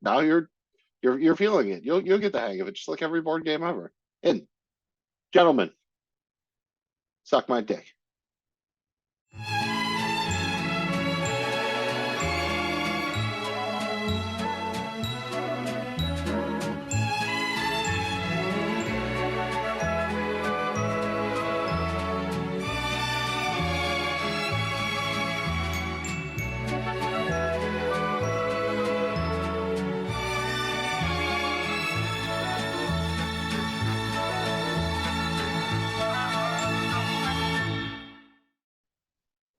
now you're feeling it. You'll get the hang of it, just like every board game ever. And gentlemen, suck my dick.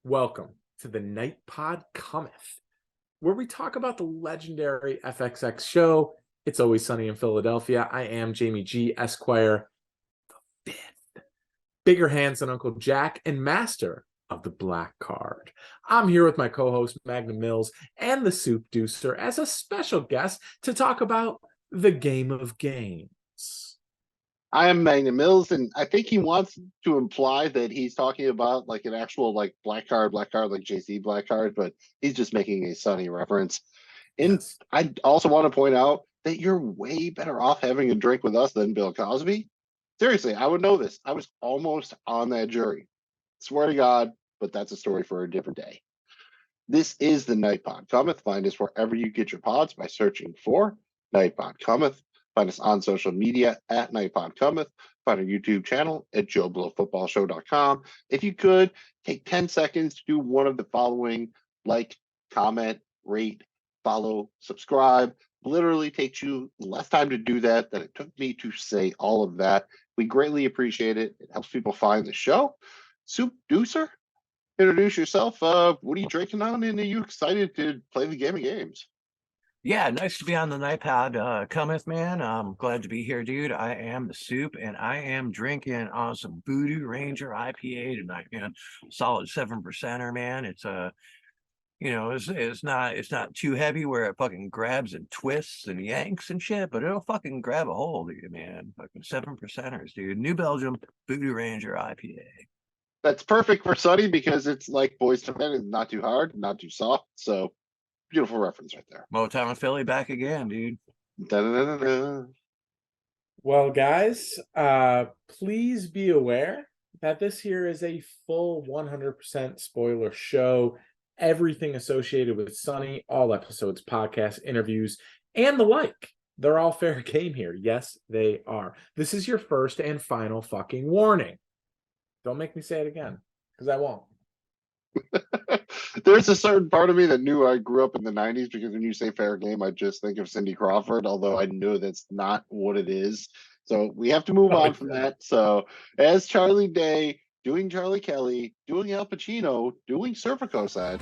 Welcome to the Night Pod Cometh, where we talk about the legendary FXX show. It's Always Sunny in Philadelphia. I am Jamie G. Esquire, the fifth, bigger hands than Uncle Jack, and master of the black card. I'm here with my co-host Magnum Mills and the Soup Deucer as a special guest to talk about the game of games. I am Magnum Mills, and I think he wants to imply that he's talking about like an actual like black card, like JC black card, but he's just making a Sunny reference. And Yes. I also want to point out that you're way better off having a drink with us than Bill Cosby. Seriously, I would know this. I was almost on that jury. Swear to God, but that's a story for a different day. This is the Night Pod Cometh. Find us wherever you get your pods by searching for Night Pod Cometh. Find us on social media at Night Pod Cometh. Find our YouTube channel at JoeBlowFootballShow.com. If you could, take 10 seconds to do one of the following: like, comment, rate, follow, subscribe. Literally takes you less time to do that than it took me to say all of that. We greatly appreciate it. It helps people find the show. Soup Deucer, introduce yourself. What are you drinking on, and are you excited to play the game of games? Yeah, nice to be on the Night Pod Cometh, man. I'm glad to be here, dude. I am the Soup, and I am drinking on some Voodoo Ranger IPA tonight, man. Solid 7%er, man. It's it's not too heavy where it fucking grabs and twists and yanks and shit, but it'll fucking grab a hold of you, man. Fucking 7%ers, dude. New Belgium Voodoo Ranger IPA. That's perfect for Sunny because it's like Boys to Men. It's not too hard, not too soft. So beautiful reference right there. Motown Philly back again, dude. Da-da-da-da-da. Well, guys, please be aware that this here is a full 100% spoiler show. Everything associated with Sunny, all episodes, podcasts, interviews, and the like. They're all fair game here. Yes, they are. This is your first and final fucking warning. Don't make me say it again, because I won't. There's a certain part of me that knew I grew up in the 90s because when you say fair game, I just think of Cindy Crawford, although I know that's not what it is. So we have to move on from that. So as Charlie Day, doing Charlie Kelly, doing Al Pacino, doing Serpico said.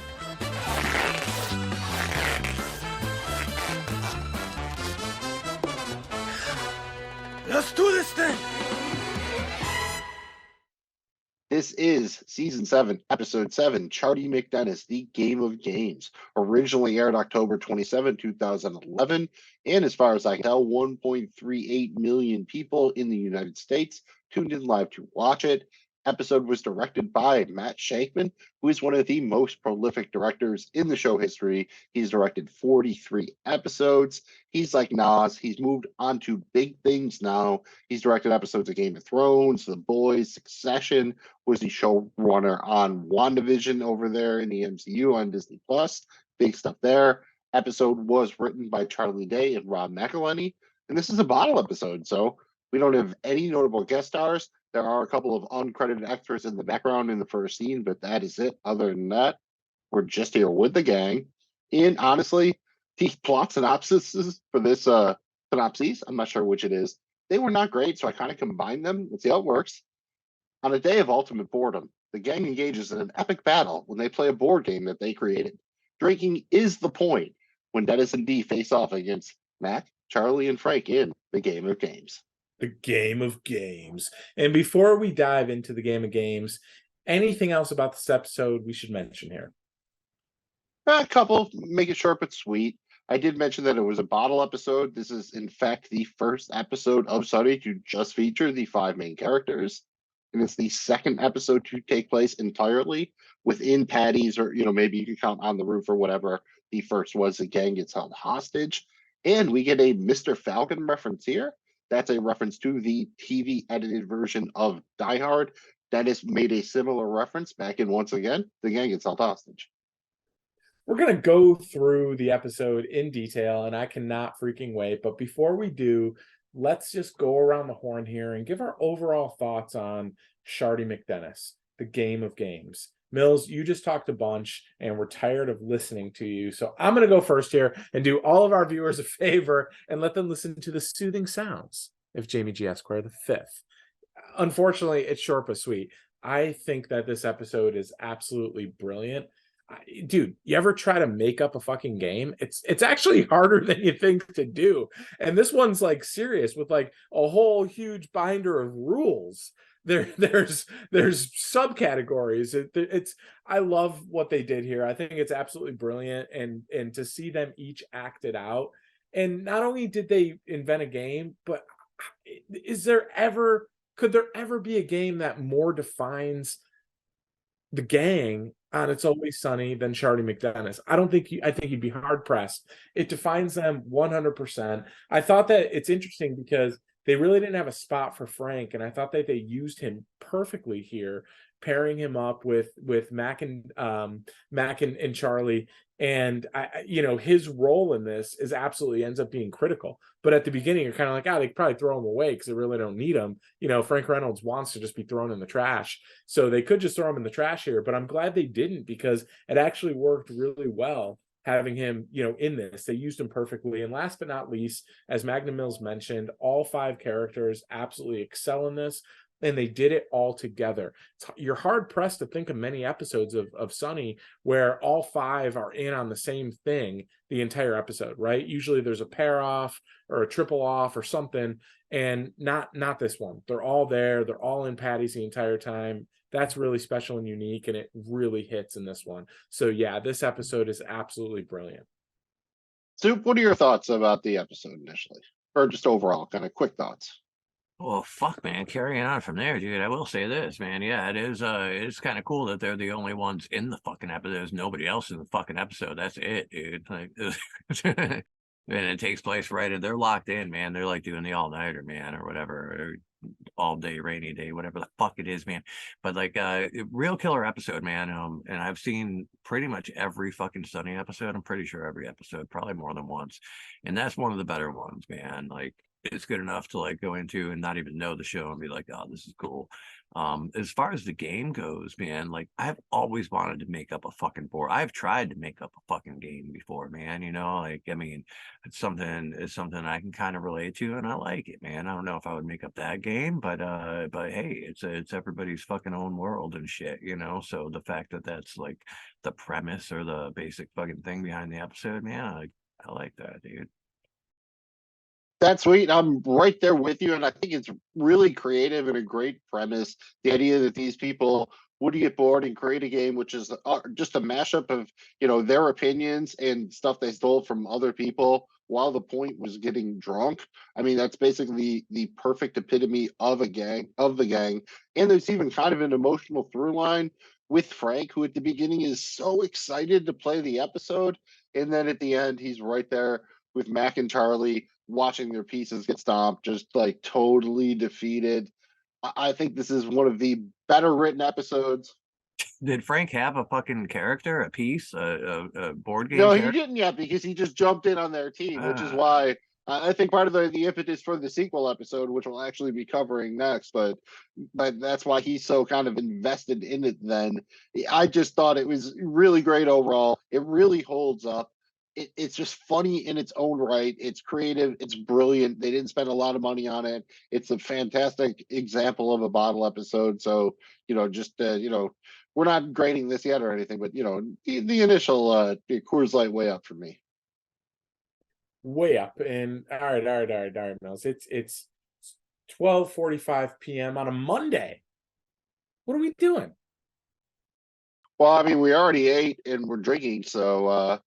Let's do this thing! This is Season 7, Episode 7, CharDee MacDennis, The Game of Games. Originally aired October 27, 2011, and as far as I can tell, 1.38 million people in the United States tuned in live to watch it. Episode was directed by Matt Shankman, who is one of the most prolific directors in the show history. He's directed 43 episodes. He's like Nas. He's moved on to big things now. He's directed episodes of Game of Thrones, The Boys, Succession, was the showrunner on WandaVision over there in the MCU on Disney+. Big stuff there. Episode was written by Charlie Day and Rob McElhenney, and this is a bottle episode, so we don't have any notable guest stars. There are a couple of uncredited extras in the background in the first scene, but that is it. Other than that, we're just here with the gang. And honestly, the plot synopsises for this synopsis, I'm not sure which it is, they were not great, so I kind of combined them. Let's see how it works. On a day of ultimate boredom, the gang engages in an epic battle when they play a board game that they created. Drinking is the point when Dennis and Dee face off against Mac, Charlie, and Frank in the Game of Games. The Game of Games. And before we dive into the Game of Games, anything else about this episode we should mention here? A couple, make it short but sweet. I did mention that it was a bottle episode. This is, in fact, the first episode of Sunny to just feature the 5 main characters. And it's the second episode to take place entirely within Patty's, or, maybe you can count On the Roof or whatever. The first was the gang gets held hostage. And we get a Mr. Falcon reference here. That's a reference to the TV edited version of Die Hard. Dennis made a similar reference back in, once again, the gang gets held hostage. We're going to go through the episode in detail, and I cannot freaking wait. But before we do, let's just go around the horn here and give our overall thoughts on CharDee MacDennis, the game of games. Mills, you just talked a bunch, and we're tired of listening to you. So I'm going to go first here and do all of our viewers a favor and let them listen to the soothing sounds of Jamie G. Esquire the Fifth. Unfortunately, it's short but sweet. I think that this episode is absolutely brilliant. Dude, you ever try to make up a fucking game? It's actually harder than you think to do. And this one's like serious with like a whole huge binder of rules. There's subcategories. It's I love what they did here. I think it's absolutely brilliant, and to see them each act it out. And not only did they invent a game, but could there ever be a game that more defines the gang on It's Always Sunny than CharDee MacDennis? I think you'd be hard pressed. It defines them 100%. I thought that it's interesting because they really didn't have a spot for Frank, and I thought that they used him perfectly here, pairing him up with Mac and Charlie. And his role in this is absolutely ends up being critical. But at the beginning, you're kind of like, they could probably throw him away because they really don't need him. Frank Reynolds wants to just be thrown in the trash, so they could just throw him in the trash here. But I'm glad they didn't, because it actually worked really well having him, in this. They used him perfectly. And last but not least, as Magnum Mills mentioned, all 5 characters absolutely excel in this. And they did it all together. You're hard pressed to think of many episodes of Sunny where all 5 are in on the same thing the entire episode, right? Usually there's a pair off or a triple off or something, and not this one. They're all there. They're all in patties the entire time. That's really special and unique, and it really hits in this one. So yeah, this episode is absolutely brilliant. Soup, what are your thoughts about the episode initially, or just overall, kind of quick thoughts? Well, fuck, man. Carrying on from there, dude. I will say this, man. Yeah, it's kind of cool that they're the only ones in the fucking episode. There's nobody else in the fucking episode. That's it, dude. Like, and it takes place right, and they're locked in, man. They're like doing the all-nighter, man, or whatever, or all day, rainy day, whatever the fuck it is, man. But like, real killer episode, man. And I've seen pretty much every fucking Sunny episode. I'm pretty sure every episode, probably more than once, and that's one of the better ones, man. Like, it's good enough to like go into and not even know the show and be like, oh, this is cool. As far as the game goes, man, like I've always wanted to make up a fucking board. I've tried to make up a fucking game before, man. Like, I mean, it's something I can kind of relate to, and I like it, man. I don't know if I would make up that game, but hey, it's everybody's fucking own world and shit, So the fact that that's like the premise or the basic fucking thing behind the episode, man, I like that, dude. That's sweet. I'm right there with you, and I think it's really creative and a great premise. The idea that these people would get bored and create a game which is just a mashup of their opinions and stuff they stole from other people while the point was getting drunk. I mean, that's basically the perfect epitome of the gang. And there's even kind of an emotional through line with Frank, who at the beginning is so excited to play the episode, and then at the end he's right there with Mac and Charlie watching their pieces get stomped, just like totally defeated. I think this is one of the better written episodes. Did Frank have a fucking character, a piece, a board game? No, character? He didn't yet, because he just jumped in on their team, which is why I think part of the impetus for the sequel episode, which we'll actually be covering next, but that's why he's so kind of invested in it then. I just thought it was really great overall. It really holds up. It's just funny in its own right. It's creative. It's brilliant. They didn't spend a lot of money on it. It's a fantastic example of a bottle episode. So, we're not grading this yet or anything, but, the initial Coors Light way up for me. Way up. And all right, Mills. It's 12:45 p.m. on a Monday. What are we doing? Well, I mean, we already ate and we're drinking, so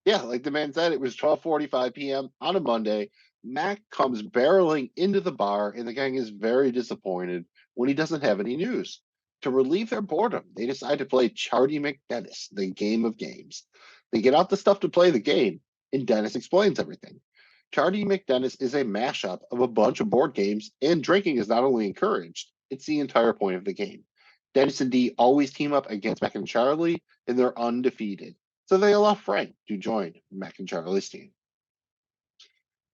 yeah, like the man said, it was 12:45 p.m. on a Monday. Mac comes barreling into the bar, and the gang is very disappointed when he doesn't have any news. To relieve their boredom, they decide to play CharDee MacDennis, the game of games. They get out the stuff to play the game, and Dennis explains everything. CharDee MacDennis is a mashup of a bunch of board games, and drinking is not only encouraged, it's the entire point of the game. Dennis and Dee always team up against Mac and Charlie, and they're undefeated. So they allow Frank to join Mac and Charlie's team.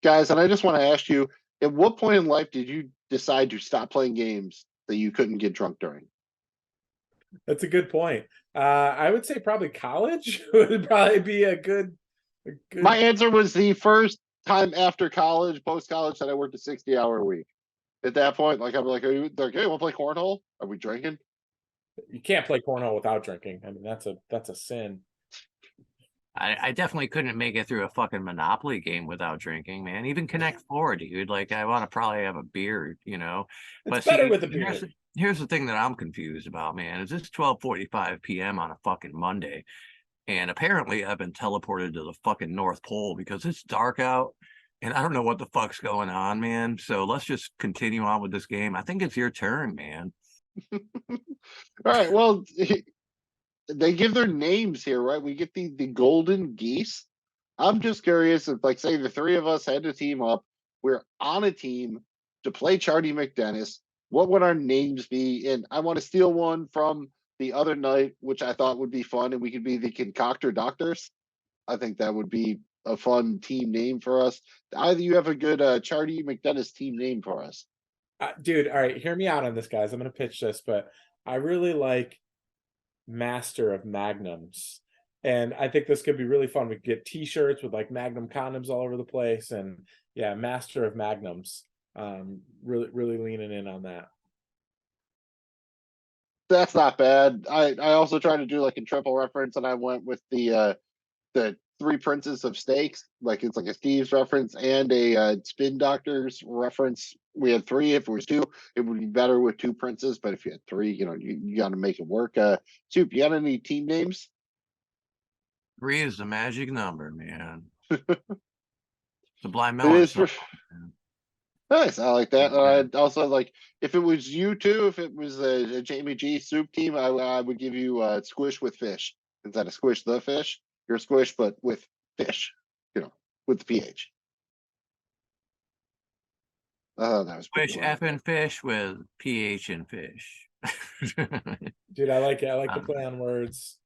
Guys, and I just want to ask you, at what point in life did you decide to stop playing games that you couldn't get drunk during? That's a good point. I would say probably college would probably be a good. My answer was the first time after college, post college, that I worked a 60-hour week. At that point, like I'm like, hey, want to play cornhole? Are we drinking? You can't play cornhole without drinking. I mean, that's a sin. I definitely couldn't make it through a fucking Monopoly game without drinking, man. Even Connect Four, dude. Like, I want to probably have a beer, you know. It's better with a beer. Here's the thing that I'm confused about, man. Is it's 12:45 p.m. on a fucking Monday, and apparently I've been teleported to the fucking North Pole because it's dark out, and I don't know what the fuck's going on, man. So let's just continue on with this game. I think it's your turn, man. All right. Well, they give their names here, right? We get the golden geese. I'm just curious if, like, say the three of us had to team up, we're on a team to play CharDee MacDennis. What would our names be? And I want to steal one from the other night, which I thought would be fun, and we could be the Concoctor Doctors. I think that would be a fun team name for us. Either you have a good CharDee MacDennis team name for us. Dude, all right, hear me out on this, guys. I'm going to pitch this, but I really like Master of Magnums. And I think this could be really fun. We could get t-shirts with like Magnum condoms all over the place. And yeah, Master of Magnums. Really leaning in on that. That's not bad. I also tried to do like a triple reference, and I went with the Three Princes of Stakes. Like, it's like a Steve's reference and a Spin Doctors reference. We had three. If it was two, it would be better with two princes. But if you had three, you got to make it work. Soup, you got any team names? 3 is the magic number, man. The blind It melon. is nice. I like that. Also, like, if it was you two, if it was a Jamie G Soup team, I would give you Squish with Fish instead of Squish the Fish. You're Squish, but with fish, with the PH. That was Squish F and fish with PH and fish. Dude, I like it. I like the play on words.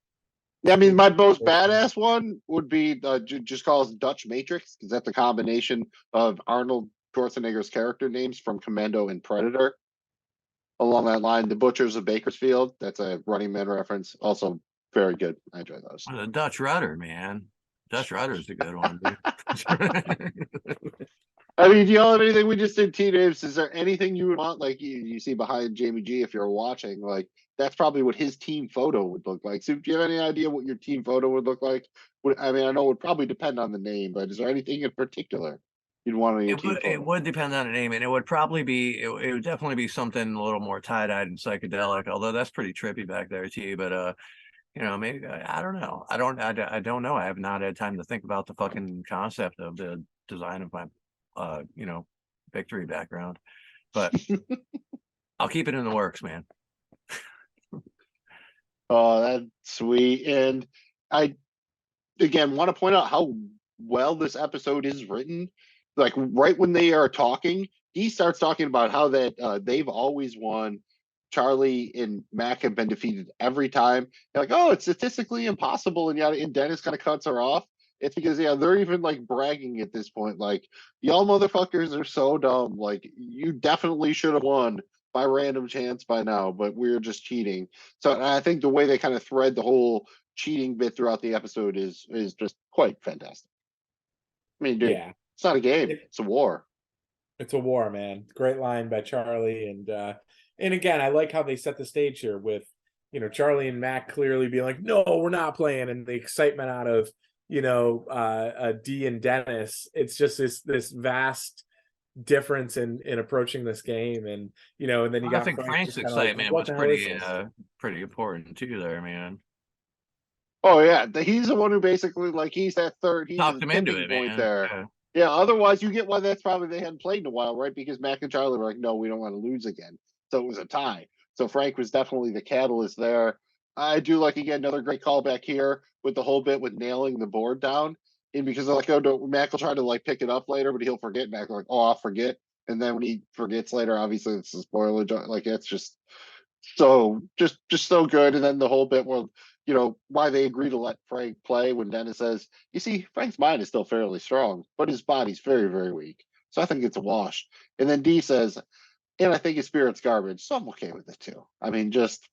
Yeah, I mean, my most badass one would be just call us Dutch Matrix, because that's a combination of Arnold Schwarzenegger's character names from Commando and Predator. Along that line, the Butchers of Bakersfield. That's a Running Man reference. Also very good. I enjoy those. The Dutch Rudder, man. Dutch Rudder is a good one, dude. I mean, do y'all have anything? We just did team names. Is there anything you would want, like you see behind Jamie G, if you're watching? Like, that's probably what his team photo would look like. So do you have any idea what your team photo would look like? I mean, I know it would probably depend on the name, but is there anything in particular you'd want on your team photo? It would depend on the name, and it would probably be, it would definitely be something a little more tie-dyed and psychedelic, although that's pretty trippy back there too. But maybe, I don't know. I don't know. I have not had time to think about the fucking concept of the design of my victory background, but I'll keep it in the works, man. Oh, that's sweet. And I again want to point out how well this episode is written. Like, right when they are talking, he starts talking about how that they've always won. Charlie and Mac have been defeated every time. They're like, oh, it's statistically impossible, and yada. And Dennis kind of cuts her off. It's because they're even like bragging at this point, like, y'all motherfuckers are so dumb. Like, you definitely should have won by random chance by now, but we're just cheating. So I think the way they kind of thread the whole cheating bit throughout the episode is just quite fantastic. I mean, dude, Yeah, it's not a game; it's a war. It's a war, man. Great line by Charlie, and again, I like how they set the stage here with Charlie and Mac clearly being like, no, we're not playing, and the excitement out of Dee and Dennis. It's just this vast difference in approaching this game, and and then you got, I think Frank's excitement was pretty important too there, man. Oh yeah, he's the one who basically, like, he's that third. He's talked the him into tipping it, point man. there. Yeah. Otherwise, you get why that's probably they hadn't played in a while, right? Because Mac and Charlie were like, no, we don't want to lose again. So it was a tie. So Frank was definitely the catalyst there. I do like, again, another great callback here with the whole bit with nailing the board down. And because like, oh, no, Mac will try to like pick it up later, but he'll forget. Mac will like, oh, I'll forget. And then when he forgets later, obviously it's a spoiler. Like it's just just so good. And then the whole bit where why they agree to let Frank play when Dennis says, you see, Frank's mind is still fairly strong, but his body's very, very weak. So I think it's a wash. And then D says, and I think his spirit's garbage. So I'm okay with it too. I mean, just.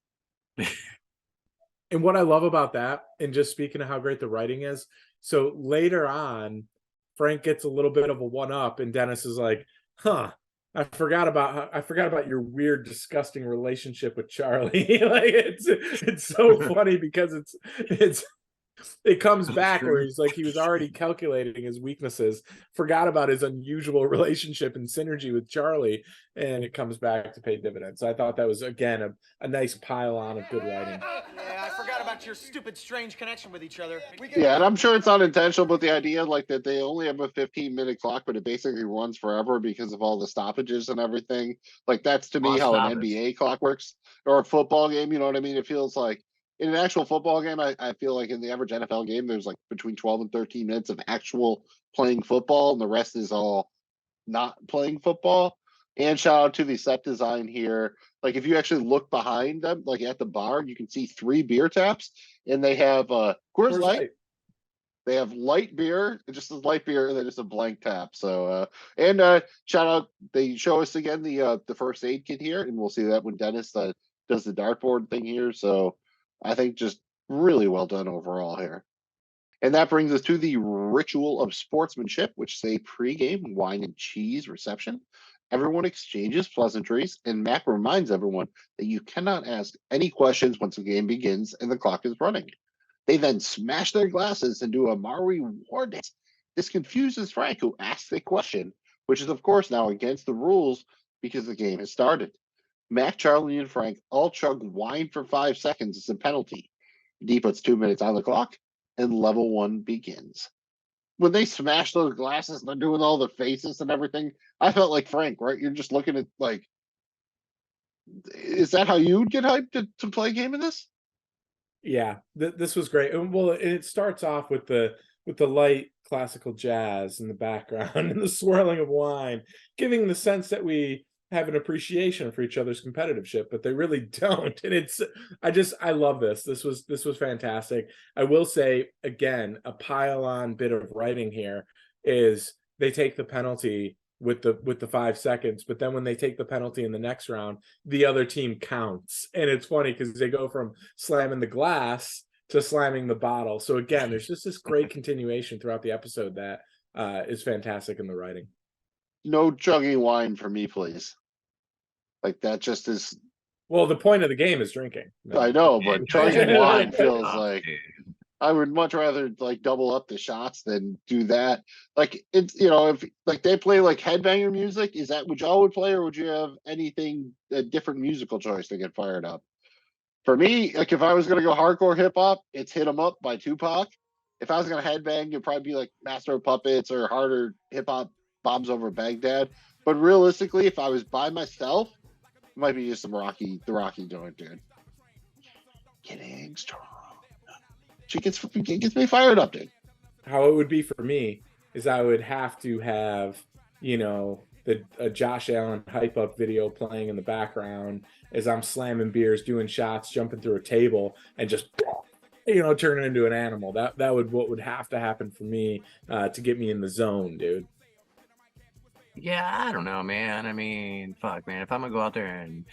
And what I love about that, and just speaking of how great the writing is, so later on, Frank gets a little bit of a one-up, and Dennis is like, "Huh, I forgot about your weird, disgusting relationship with Charlie." Like it's so funny because it comes back where he's like, he was already calculating his weaknesses, forgot about his unusual relationship and synergy with Charlie, and it comes back to pay dividends. So I thought that was, again, a nice pile on of good writing. Yeah, I forgot about your stupid, strange connection with each other. Yeah, and I'm sure it's not intentional, but the idea like that they only have a 15-minute clock, but it basically runs forever because of all the stoppages and everything. Like that's to me how an NBA clock works, or a football game. You know what I mean? It feels like in an actual football game, I feel like in the average NFL game, there's like between 12 and 13 minutes of actual playing football, and the rest is all not playing football. And shout out to the set design here. Like if you actually look behind them, like at the bar, you can see 3 beer taps, and they have Coors Light. They have light beer, just a light beer, and then just a blank tap. So and shout out, they show us again the first aid kit here, and we'll see that when Dennis does the dartboard thing here. So I think just really well done overall here. And that brings us to the ritual of sportsmanship, which is a pregame wine and cheese reception. Everyone exchanges pleasantries, and Mac reminds everyone that you cannot ask any questions once the game begins and the clock is running. They then smash their glasses and do a Maori war dance. This confuses Frank, who asks a question, which is, of course, now against the rules because the game has started. Mac, Charlie, and Frank all chug wine for 5 seconds as a penalty. D puts 2 minutes on the clock, and level 1 begins. When they smash those glasses and they're doing all the faces and everything, I felt like Frank, right? You're just looking at like, is that how you would get hyped to play a game in this? Yeah, this was great. Well, it starts off with the light classical jazz in the background and the swirling of wine, giving the sense that we have an appreciation for each other's competitiveship, but they really don't. And I love this. This was fantastic. I will say again, a pile on bit of writing here is they take the penalty with the 5 seconds, but then when they take the penalty in the next round, the other team counts. And it's funny because they go from slamming the glass to slamming the bottle. So again, there's just this great continuation throughout the episode that is fantastic in the writing. No chugging wine for me, please. Like that just is. Well, the point of the game is drinking. No. I know, but chugging wine feels like I would much rather like double up the shots than do that. Like it's if like they play like headbanger music, is that what y'all would play, or would you have anything a different musical choice to get fired up? For me, like if I was gonna go hardcore hip hop, it's "Hit 'Em Up" by Tupac. If I was gonna headbang, it'd probably be like Master of Puppets or harder hip hop, Bombs Over Baghdad. But realistically, if I was by myself, it might be just the Rocky joint, dude. Getting strong. She gets me fired up, dude. How it would be for me is I would have to have, a Josh Allen hype up video playing in the background as I'm slamming beers, doing shots, jumping through a table, and just turning into an animal. That would have to happen for me to get me in the zone, dude. Yeah, I don't know, man. I mean, fuck, man. If I'm gonna go out there and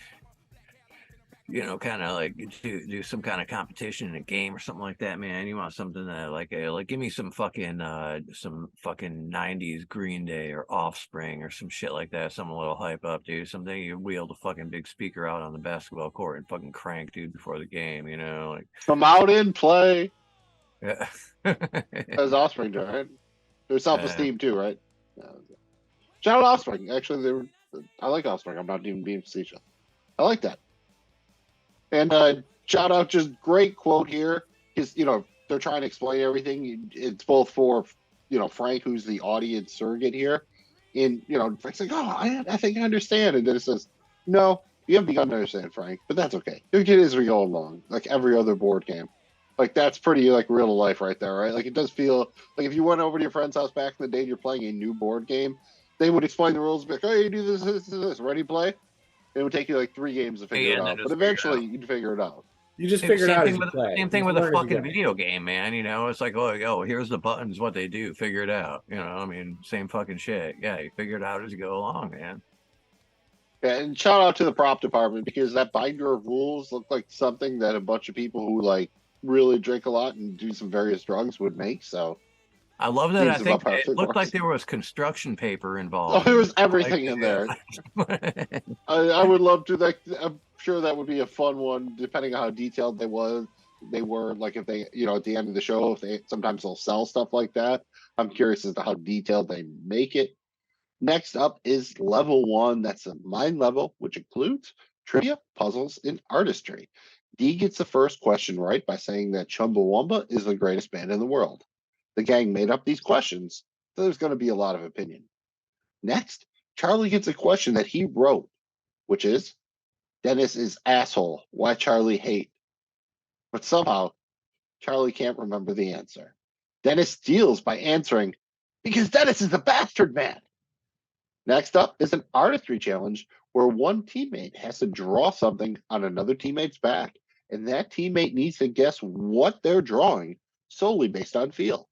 kind of like do some kind of competition in a game or something like that, man, you want something that like give me some fucking 90s Green Day or Offspring or some shit like that, some little hype up, dude. Something you wheel the fucking big speaker out on the basketball court and fucking crank, dude, before the game, like come out and play. Yeah. As Offspring do, right? There's self-esteem too, right? Shout out Offspring. Actually, I like Offspring. I'm not even being facetious. I like that. And shout out, just great quote here. Because they're trying to explain everything. It's both for Frank, who's the audience surrogate here, and Frank's like, oh, I think I understand, and then it says, no, you haven't begun to understand, Frank, but that's okay. You'll get it as we go along, like every other board game. Like that's pretty like real life right there, right? Like it does feel like if you went over to your friend's house back in the day and you're playing a new board game, they would explain the rules, be like, oh, you do this, ready, play. It would take you like 3 games to figure Yeah, it and then out, but just figure it eventually out. you'd figure it out. You just figure it out as you play. Same thing You with a learn as you fucking go. video game, man. You know, it's like, oh, here's the buttons, what they do, figure it out. You know, I mean, same fucking shit. Yeah, you figure it out as you go along, man. Yeah, and shout out to the prop department because that binder of rules looked like something that a bunch of people who like really drink a lot and do some various drugs would make. So I love that. I seems think about it perfect looked like works. there was construction paper Oh, involved. there was Like, everything in there. I would love to. Like, I'm sure that would be a fun one, depending on how detailed they was. They were like if they, you know, at the end of the show, if they sometimes they'll sell stuff like that. I'm curious as to how detailed they make it. Next up is level 1. That's a mind level, which includes trivia, puzzles, and artistry. D gets the first question right by saying that Chumbawamba is the greatest band in the world. The gang made up these questions, so there's going to be a lot of opinion. Next, Charlie gets a question that he wrote, which is Dennis is asshole. Why Charlie hate? But somehow Charlie can't remember the answer. Dennis steals by answering, because Dennis is a bastard man. Next up is an artistry challenge where one teammate has to draw something on another teammate's back, and that teammate needs to guess what they're drawing solely based on feel.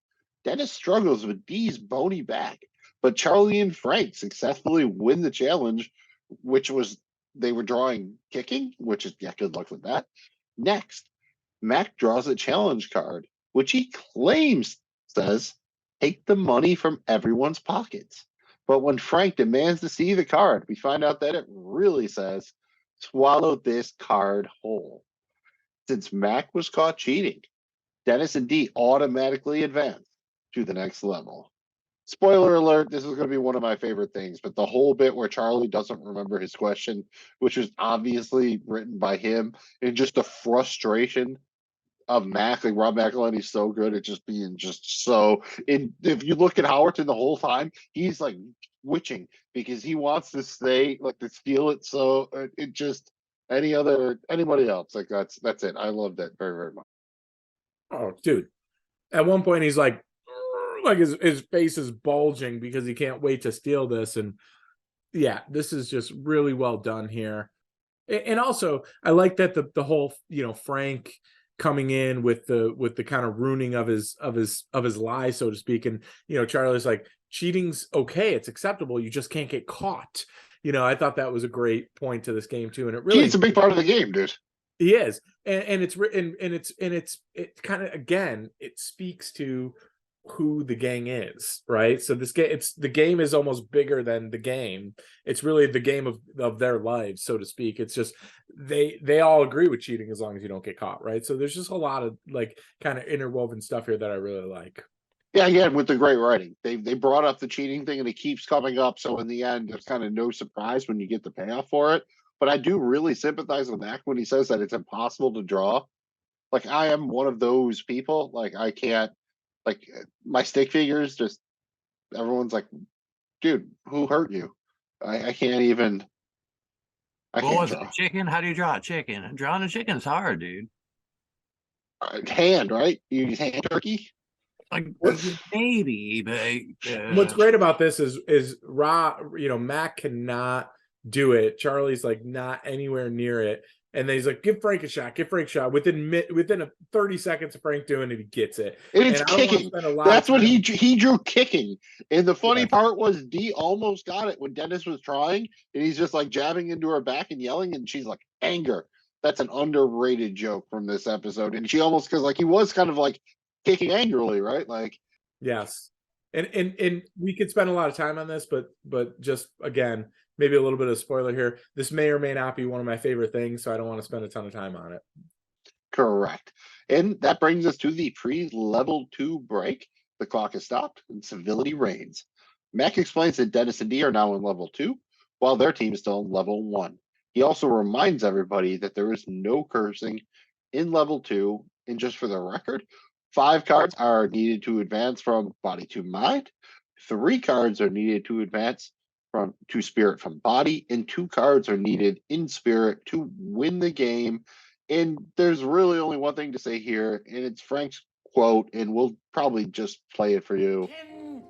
Dennis struggles with D's bony back, but Charlie and Frank successfully win the challenge, which was they were drawing kicking, which is, yeah, good luck with that. Next, Mac draws a challenge card, which he claims says, take the money from everyone's pockets. But when Frank demands to see the card, we find out that it really says, swallow this card whole. Since Mac was caught cheating, Dennis and D automatically advance to the next level. Spoiler alert, this is going to be one of my favorite things, but the whole bit where Charlie doesn't remember his question, which was obviously written by him, and just the frustration of Mac, like Rob McElhenney's so good at just being just so. If you look at Howerton the whole time, he's like twitching because he wants to stay like to steal it. So it just anybody else like that's it. I love that very very much. Oh, dude! At one point, he's like his face is bulging because he can't wait to steal this, and yeah, this is just really well done here. And also, I like that the whole Frank coming in with the kind of ruining of his lie, so to speak, and Charlie's like, cheating's okay, it's acceptable, you just can't get caught. I thought that was a great point to this game too, and it really It's a big part of the game, dude. He is, and it's written, and it kind of again it speaks to who the gang is, right? So the game is almost bigger than the game. It's really the game of their lives, so to speak. It's just they all agree with cheating as long as you don't get caught, right? So there's just a lot of like kind of interwoven stuff here that I really like. Yeah, again, with the great writing, they brought up the cheating thing, and it keeps coming up. So in the end, there's kind of no surprise when you get the payoff for it. But I do really sympathize with Mac when he says that it's impossible to draw. Like I am one of those people. Like I can't. Like my stick figures, just everyone's like, dude, who hurt you? I can't even. I What can't was draw. it? Chicken? How do you draw a chicken? Drawing a chicken's hard, dude. Hand, right? You use hand turkey. Like maybe, but What's great about this is Mac cannot do it. Charlie's like not anywhere near it. And then he's like, give Frank a shot. Within 30 seconds of Frank doing it, he gets it. And it's I don't kicking. spend a lot That's of what time. he drew kicking. And the funny Yeah. part was D almost got it when Dennis was trying, and he's just like jabbing into her back and yelling, and she's like, anger. That's an underrated joke from this episode. And she almost, because like he was kind of like kicking angrily, right? Like, Yes. And we could spend a lot of time on this, but just again, maybe a little bit of spoiler here. This may or may not be one of my favorite things, so I don't want to spend a ton of time on it. correct. And that brings us to the pre-level 2 break. The clock has stopped and civility reigns. Mac explains that Dennis and D are now in level 2, while their team is still in level 1. He also reminds everybody that there is no cursing in level 2. And just for the record, 5 cards are needed to advance from body to mind. 3 cards are needed to advance to spirit from body, and 2 cards are needed in spirit to win the game And there's really only one thing to say here, and it's Frank's quote, and we'll probably just play it for you. 10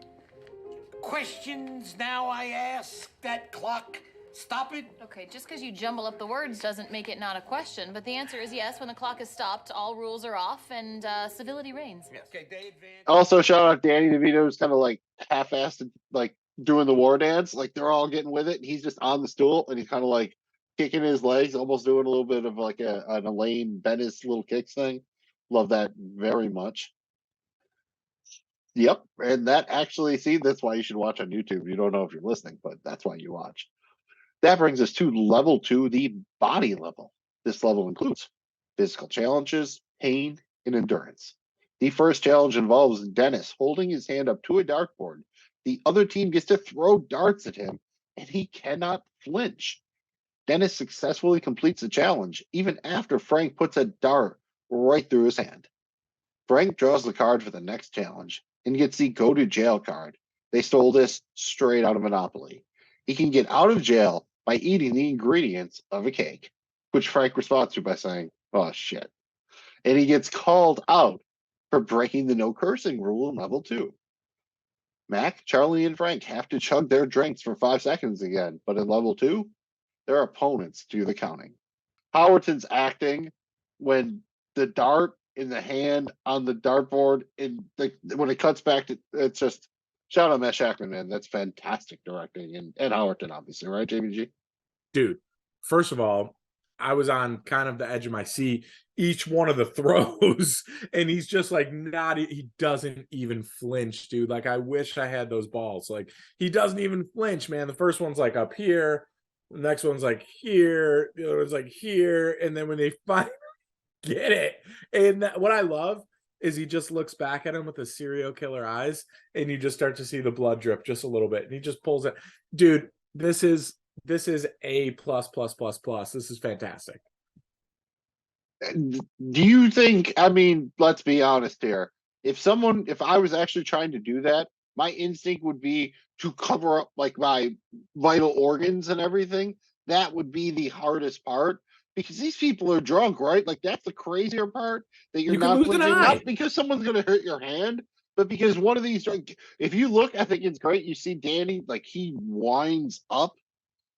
questions now I ask that clock. Stop it. Okay, just because you jumble up the words doesn't make it not a question, but the answer is yes. When the clock is stopped, all rules are off, and civility reigns. Yes. Okay, they advance. Also, shout out Danny DeVito's kind of like half-assed, like doing the war dance. Like they're all getting with it, and he's just on the stool, and he's kind of like kicking his legs, almost doing a little bit of like an Elaine Bennis little kicks thing. Love that very much. Yep, and that actually, see, that's why you should watch on YouTube. You don't know if you're listening, but that's why you watch. That brings us to level 2, the body level. This level includes physical challenges, pain, and endurance. The first challenge involves Dennis holding his hand up to a dartboard. The other team gets to throw darts at him, and he cannot flinch. Dennis successfully completes the challenge, even after Frank puts a dart right through his hand. Frank draws the card for the next challenge and gets the go to jail card. They stole this straight out of Monopoly. He can get out of jail by eating the ingredients of a cake, which Frank responds to by saying, "Oh, shit." And he gets called out for breaking the no cursing rule in level 2. Mac, Charlie, and Frank have to chug their drinks for 5 seconds again, but in level 2, their opponents do the counting. Howerton's acting when the dart in the hand on the dartboard, and when it cuts back to, it's just, shout out Matt Shackman, man. That's fantastic directing. And Howerton, obviously, right, Jamie G? Dude, first of all, I was on kind of the edge of my seat each one of the throws, and he's just like he doesn't even flinch, dude. Like, I wish I had those balls. Like, he doesn't even flinch, man. The first one's like up here, the next one's like here, the other one's like here, and then when they finally get it, and what I love is he just looks back at him with his serial killer eyes, and you just start to see the blood drip just a little bit, and he just pulls it. Dude, this is A plus plus plus plus. This is fantastic. Do you think, I mean, let's be honest here. If I was actually trying to do that, my instinct would be to cover up like my vital organs and everything. That would be the hardest part because these people are drunk, right? Like, that's the crazier part, that you're not lose an flinching, eye. not because someone's going to hurt your hand, but because one of these, if you look, I think it's great. You see Danny, like, he winds up.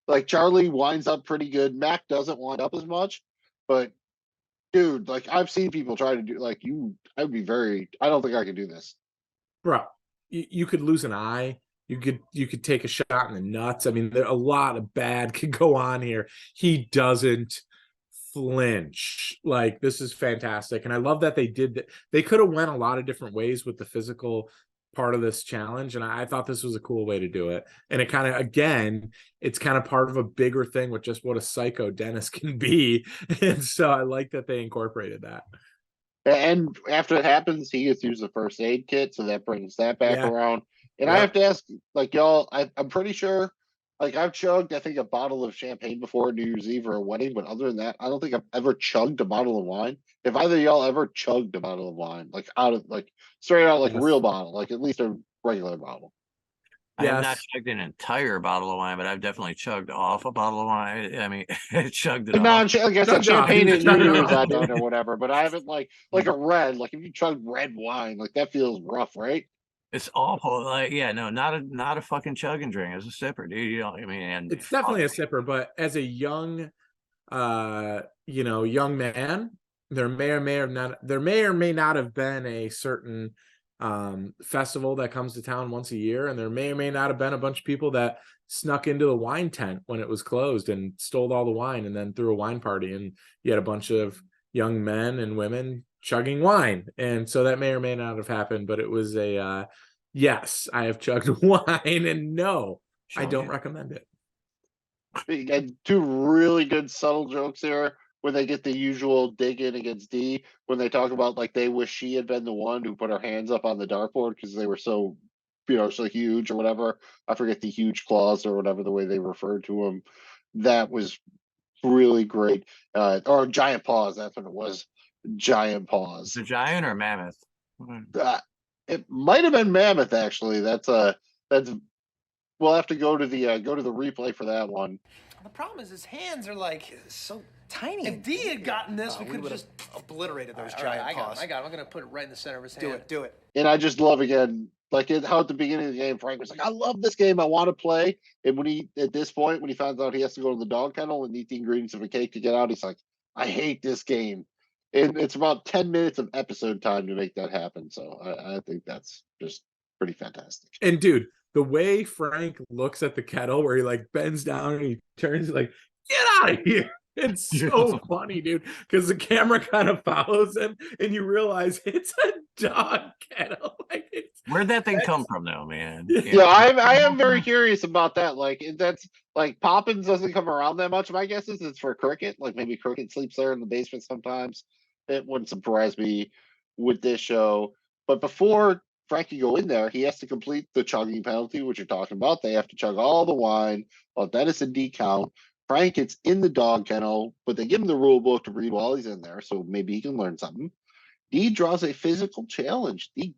Like, Charlie winds up pretty good. Mac doesn't wind up as much, but dude, like, I've seen people try to do, like, I don't think I could do this. Bro, you could lose an eye. You could take a shot in the nuts. I mean, a lot of bad could go on here. He doesn't flinch. Like, this is fantastic. And I love that they did that. They could have went a lot of different ways with the physical part of this challenge, and I thought this was a cool way to do it. And it kind of, again, it's kind of part of a bigger thing with just what a psycho Dennis can be. And so I like that they incorporated that. And after it happens, he gets to use the first aid kit, so that brings that back around. And I have to ask, like, y'all, I'm pretty sure, like, I've chugged, I think, a bottle of champagne before New Year's Eve or a wedding, but other than that, I don't think I've ever chugged a bottle of wine. If either of y'all ever chugged a bottle of wine, like, out of, like, straight out, like, real bottle, like, at least a regular bottle. I have not chugged an entire bottle of wine, but I've definitely chugged off a bottle of wine. I mean, chugged it off. Like I said, champagne at New Year's I've done or whatever, but I haven't, like a red, like, if you chug red wine, like, that feels rough, right? It's awful. Like, yeah, no, not a fucking chug and drink. It's a sipper, dude. You know, I mean, and it's definitely a sipper, but as a young, young man, there may or may not have been a certain festival that comes to town once a year, and there may or may not have been a bunch of people that snuck into the wine tent when it was closed and stole all the wine and then threw a wine party, and you had a bunch of young men and women chugging wine. And so that may or may not have happened, but it was a yes, I have chugged wine, and no, I don't recommend it. And two really good subtle jokes here when they get the usual dig in against D, when they talk about, like, they wish she had been the one who put her hands up on the dartboard because they were so, so huge or whatever. I forget the huge claws or whatever the way they referred to them. That was really great. Or giant paws, that's what it was. Giant paws. The giant or mammoth? It might have been mammoth, actually. That's we'll have to go to the replay for that one. The problem is his hands are like So tiny. If D had gotten this, we we could have would've just obliterated those All right, giant I got paws. him. I'm gonna put it right in the center of his Do hand. it. Do it. And I just love again, like how at the beginning of the game, Frank was like, "I love this game. I want to play." And when he at this point, when he finds out he has to go to the dog kennel and eat the ingredients of a cake to get out, he's like, "I hate this game." And it's about 10 minutes of episode time to make that happen. So I think that's just pretty fantastic. And dude, the way Frank looks at the kettle, where he like bends down and he turns like, "Get out of here!" It's so funny, dude, because the camera kind of follows him, and you realize it's a dog kettle. Like, Where'd that thing come from, though, man? Yeah, I am very curious about that. Like, that's like Poppins doesn't come around that much. My guess is it's for Cricket. Like maybe Cricket sleeps there in the basement sometimes. It wouldn't surprise me with this show. But before Frank can go in there, he has to complete the chugging penalty, which you're talking about. They have to chug all the wine while Dennis and D count. Frank gets in the dog kennel, but they give him the rule book to read while he's in there, so maybe he can learn something. D draws a physical challenge, the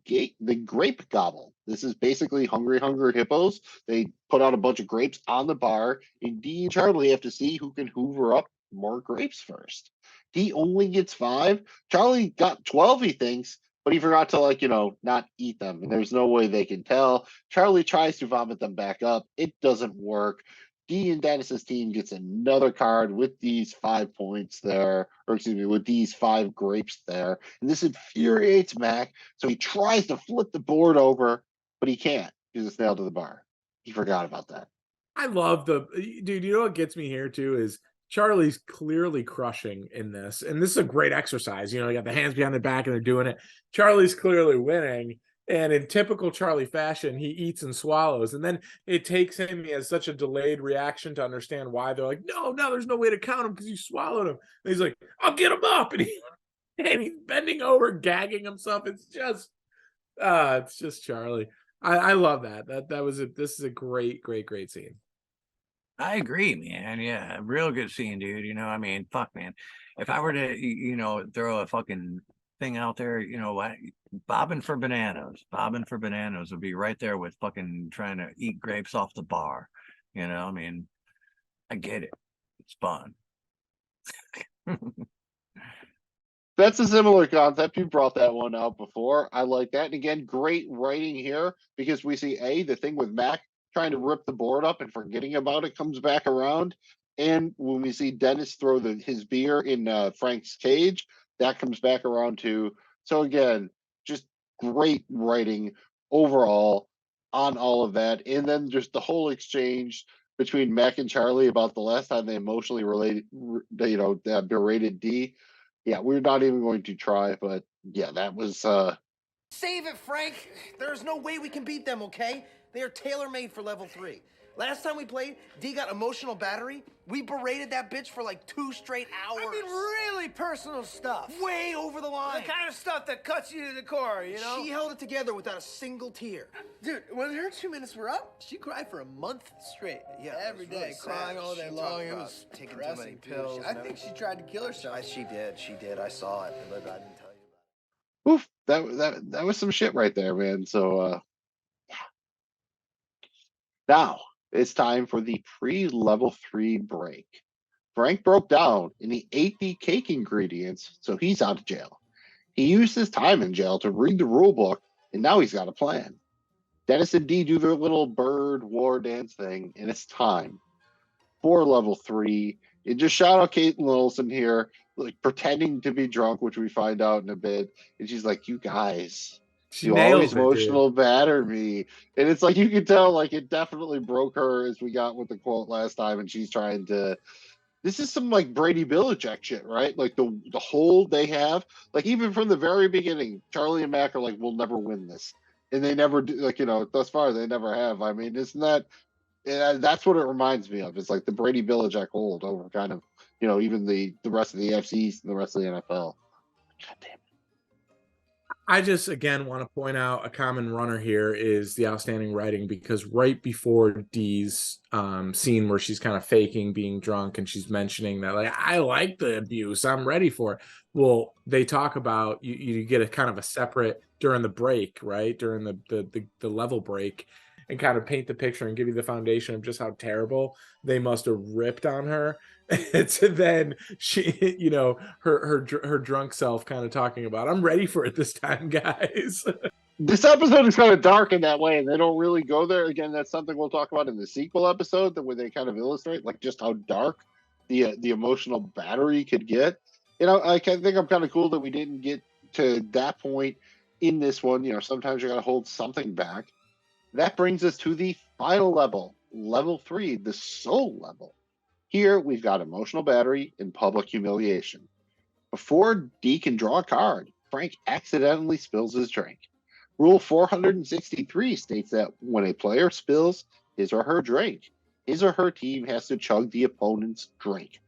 grape gobble. This is basically Hungry Hippos. They put out a bunch of grapes on the bar, and D and Charlie have to see who can hoover up more grapes first. D only gets 5. Charlie got 12, he thinks, but he forgot to, not eat them. And there's no way they can tell. Charlie tries to vomit them back up. It doesn't work. D and Dennis's team gets another card with these 5 points there, or excuse me, with these 5 grapes there. And this infuriates Mac. So he tries to flip the board over, but he can't because it's nailed to the bar. He forgot about that. I love dude. You know what gets me here too is Charlie's clearly crushing in this, and this is a great exercise. You got the hands behind the back and they're doing it. Charlie's clearly winning, and in typical Charlie fashion, he eats and swallows, and then it takes him. He has such a delayed reaction to understand why they're like, no, there's no way to count him because you swallowed him. And he's like, I'll get him up, and he's bending over, gagging himself. It's just Charlie. I love that. This is a great scene. I agree, man. Yeah, real good scene, dude. Fuck, man. If I were to, throw a fucking thing out there, bobbing for bananas would be right there with fucking trying to eat grapes off the bar. I get it. It's fun. That's a similar concept. You brought that one out before. I like that. And again, great writing here because we see the thing with Mac trying to rip the board up and forgetting about it comes back around. And when we see Dennis throw his beer in Frank's cage, that comes back around too. So again, just great writing overall on all of that. And then just the whole exchange between Mac and Charlie about the last time they emotionally berated D. Yeah, we're not even going to try, but yeah, that was Save it, Frank. There's no way we can beat them, okay? They are tailor-made for level 3. Last time we played, D got emotional battery. We berated that bitch for like 2 straight hours. I mean, really personal stuff. Way over the line. The kind of stuff that cuts you to the core, She held it together without a single tear. Dude, when her 2 minutes were up, she cried for a month straight. Yeah, every day, really crying sad. all day She long. talked It about was taking too depressing, many dude. pills. I think she tried to kill herself. She did. I saw it, but I didn't tell you about it. oof, that was some shit right there, man. So yeah. Now it's time for the pre-level 3 break. Frank broke down and he ate the cake ingredients, so he's out of jail. He used his time in jail to read the rule book, and now he's got a plan. Dennis and D do their little bird war dance thing, and it's time for level 3. And just shout out Kate Littleson here, like pretending to be drunk, which we find out in a bit. And she's like, "You guys, you always emotional batter me." And it's like you can tell, like it definitely broke her, as we got with the quote last time, and she's trying to. This is some like Brady Belichick shit, right? Like the hold they have, like even from the very beginning, Charlie and Mac are like, "We'll never win this," and they never do. Like thus far they never have. I mean, isn't that? Yeah, that's what it reminds me of. It's like the Brady Belichick hold over kind of, even the rest of the AFC East and the rest of the NFL. God damn it. I just, again, want to point out a common runner here is the outstanding writing, because right before Dee's scene where she's kind of faking being drunk and she's mentioning that, like, I like the abuse, I'm ready for it. Well, they talk about you get a kind of a separate during the break, right? During the level break. and kind of paint the picture and give you the foundation of just how terrible they must have ripped on her. And then she, you know, her drunk self kind of talking about, I'm ready for it this time, guys. This episode is kind of dark in that way, and they don't really go there. Again, that's something we'll talk about in the sequel episode, where they kind of illustrate like just how dark the emotional battery could get. You know, I think I'm kind of cool that we didn't get to that point in this one. You know, sometimes you got to hold something back. That brings us to the final level, level 3, the soul level. Here we've got emotional battery and public humiliation. Before D can draw a card, Frank accidentally spills his drink. Rule 463 states that when a player spills his or her drink, his or her team has to chug the opponent's drink.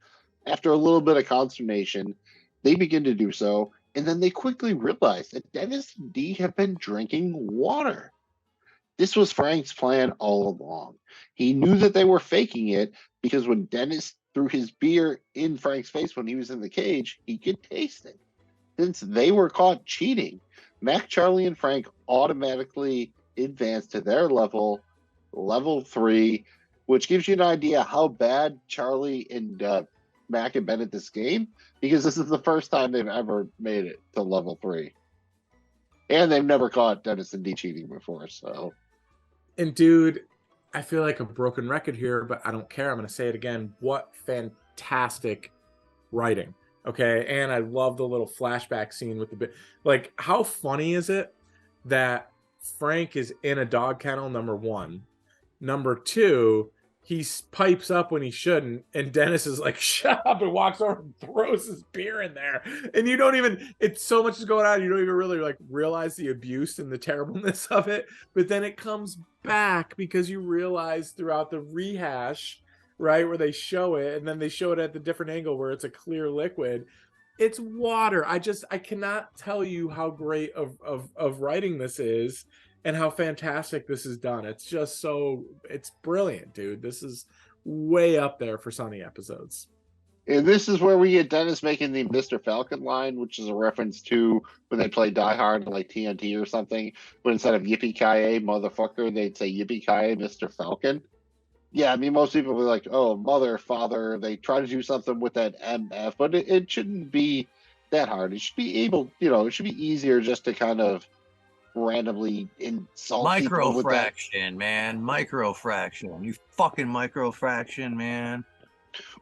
After a little bit of consternation, they begin to do so, and then they quickly realize that Dennis and D have been drinking water. This was Frank's plan all along. He knew that they were faking it because when Dennis threw his beer in Frank's face when he was in the cage, he could taste it. Since they were caught cheating, Mac, Charlie, and Frank automatically advanced to their level 3, which gives you an idea how bad Charlie and Mac have been at this game, because this is the first time they've ever made it to level 3. And they've never caught Dennis and D cheating before, so... And dude, I feel like a broken record here, but I don't care. I'm going to say it again. What fantastic writing. Okay. And I love the little flashback scene with the bit. Like, how funny is it that Frank is in a dog kennel, number 1. Number 2, he pipes up when he shouldn't, and Dennis is like, shut up, and walks over and throws his beer in there. And you don't even, it's so much is going on, you don't even really like realize the abuse and the terribleness of it. But then it comes back because you realize throughout the rehash, right, where they show it, and then they show it at the different angle where it's a clear liquid. It's water. I cannot tell you how great of writing this is. And how fantastic this is done. It's just it's brilliant, dude. This is way up there for Sunny episodes. And this is where we get Dennis making the Mr. Falcon line, which is a reference to when they play Die Hard, like TNT or something, when instead of yippee-ki-yay, motherfucker, they'd say yippee-ki-yay, Mr. Falcon. Yeah, I mean, most people were like, oh, mother, father, they try to do something with that MF, but it shouldn't be that hard. It should be able, it should be easier just to kind of randomly insult people with that. Microfraction. You fucking microfraction, man.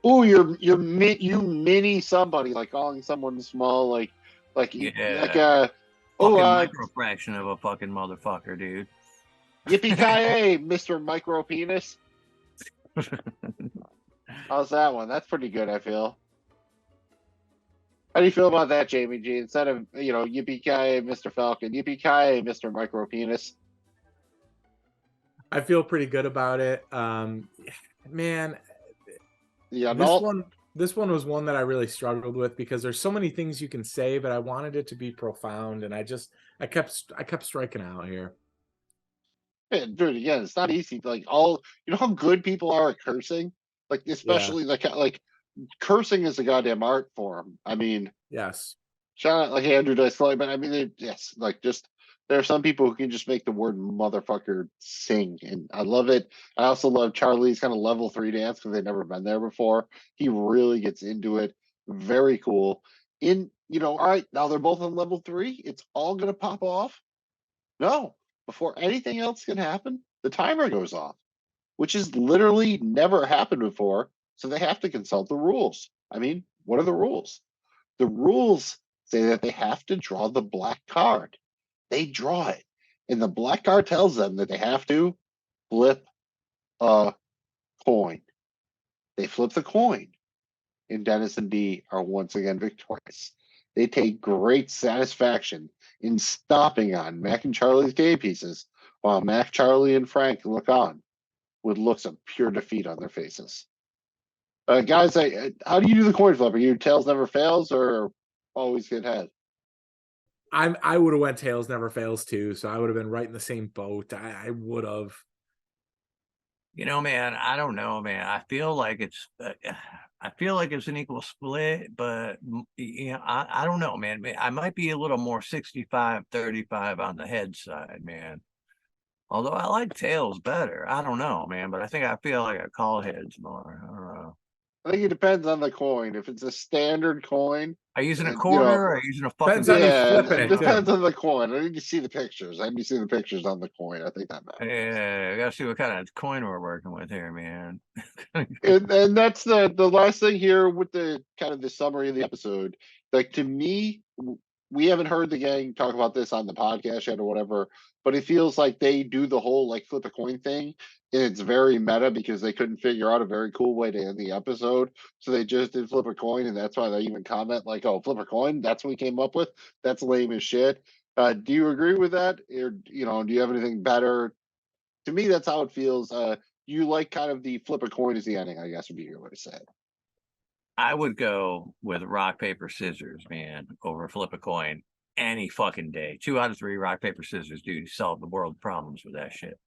Oh, you mini somebody, like calling someone small, like microfraction of a fucking motherfucker, dude. Yippee-ki-yay, Mr. Micro Penis. How's that one? That's pretty good, I feel. How do you feel about that, Jamie G? Instead of, yippee-ki-yay, Mr. Falcon, yippee-ki-yay, Mr. Micro Penis. I feel pretty good about it. Man, yeah, this one was one that I really struggled with because there's so many things you can say, but I wanted it to be profound, and I kept striking out here. Man, dude, again, it's not easy. Like you know how good people are at cursing, like especially like cursing is a goddamn art form. I mean, yes. Shout out like Andrew Dice Clay, but I mean, yes, like just there are some people who can just make the word motherfucker sing, and I love it. I also love Charlie's kind of level 3 dance because they've never been there before. He really gets into it. Very cool. All right, now they're both on level 3. It's all gonna pop off. No, before anything else can happen, the timer goes off, which has literally never happened before. So they have to consult the rules. I mean, what are the rules? The rules say that they have to draw the black card. They draw it. And the black card tells them that they have to flip a coin. They flip the coin. And Dennis and D are once again victorious. They take great satisfaction in stomping on Mac and Charlie's game pieces while Mac, Charlie, and Frank look on with looks of pure defeat on their faces. Guys, how do you do the coin flip? Are you tails never fails or always get head? I would have went tails never fails too, so I would have been right in the same boat. I would have. Man, I don't know, man. I feel like it's an equal split, but I don't know, man. I might be a little more 65-35 on the head side, man. Although I like tails better. I don't know, man, but I feel like I call heads more. I don't know. I think it depends on the coin. If it's a standard coin, Are you using a and, quarter or are you using a fucking Depends on who's yeah, flipping it it, too. depends on the coin. I need to see the pictures. I need to see the pictures on the coin. I think that matters. Yeah, I gotta see what kind of coin we're working with here, man. And that's the last thing here with the kind of the summary of the episode. Like, to me, we haven't heard the gang talk about this on the podcast yet or whatever, but it feels like they do the whole like flip a coin thing, and it's very meta because they couldn't figure out a very cool way to end the episode, so they just did flip a coin, and that's why they even comment like, "Oh, flip a coin, that's what we came up with. That's lame as shit." Do you agree with that, or do you have anything better? To me, that's how it feels. You like kind of the flip a coin as the ending, I guess would be your way to say it. I would go with rock, paper, scissors, man, over flip a coin any fucking day. 2 out of 3 rock, paper, scissors, dude. Solve the world problems with that shit.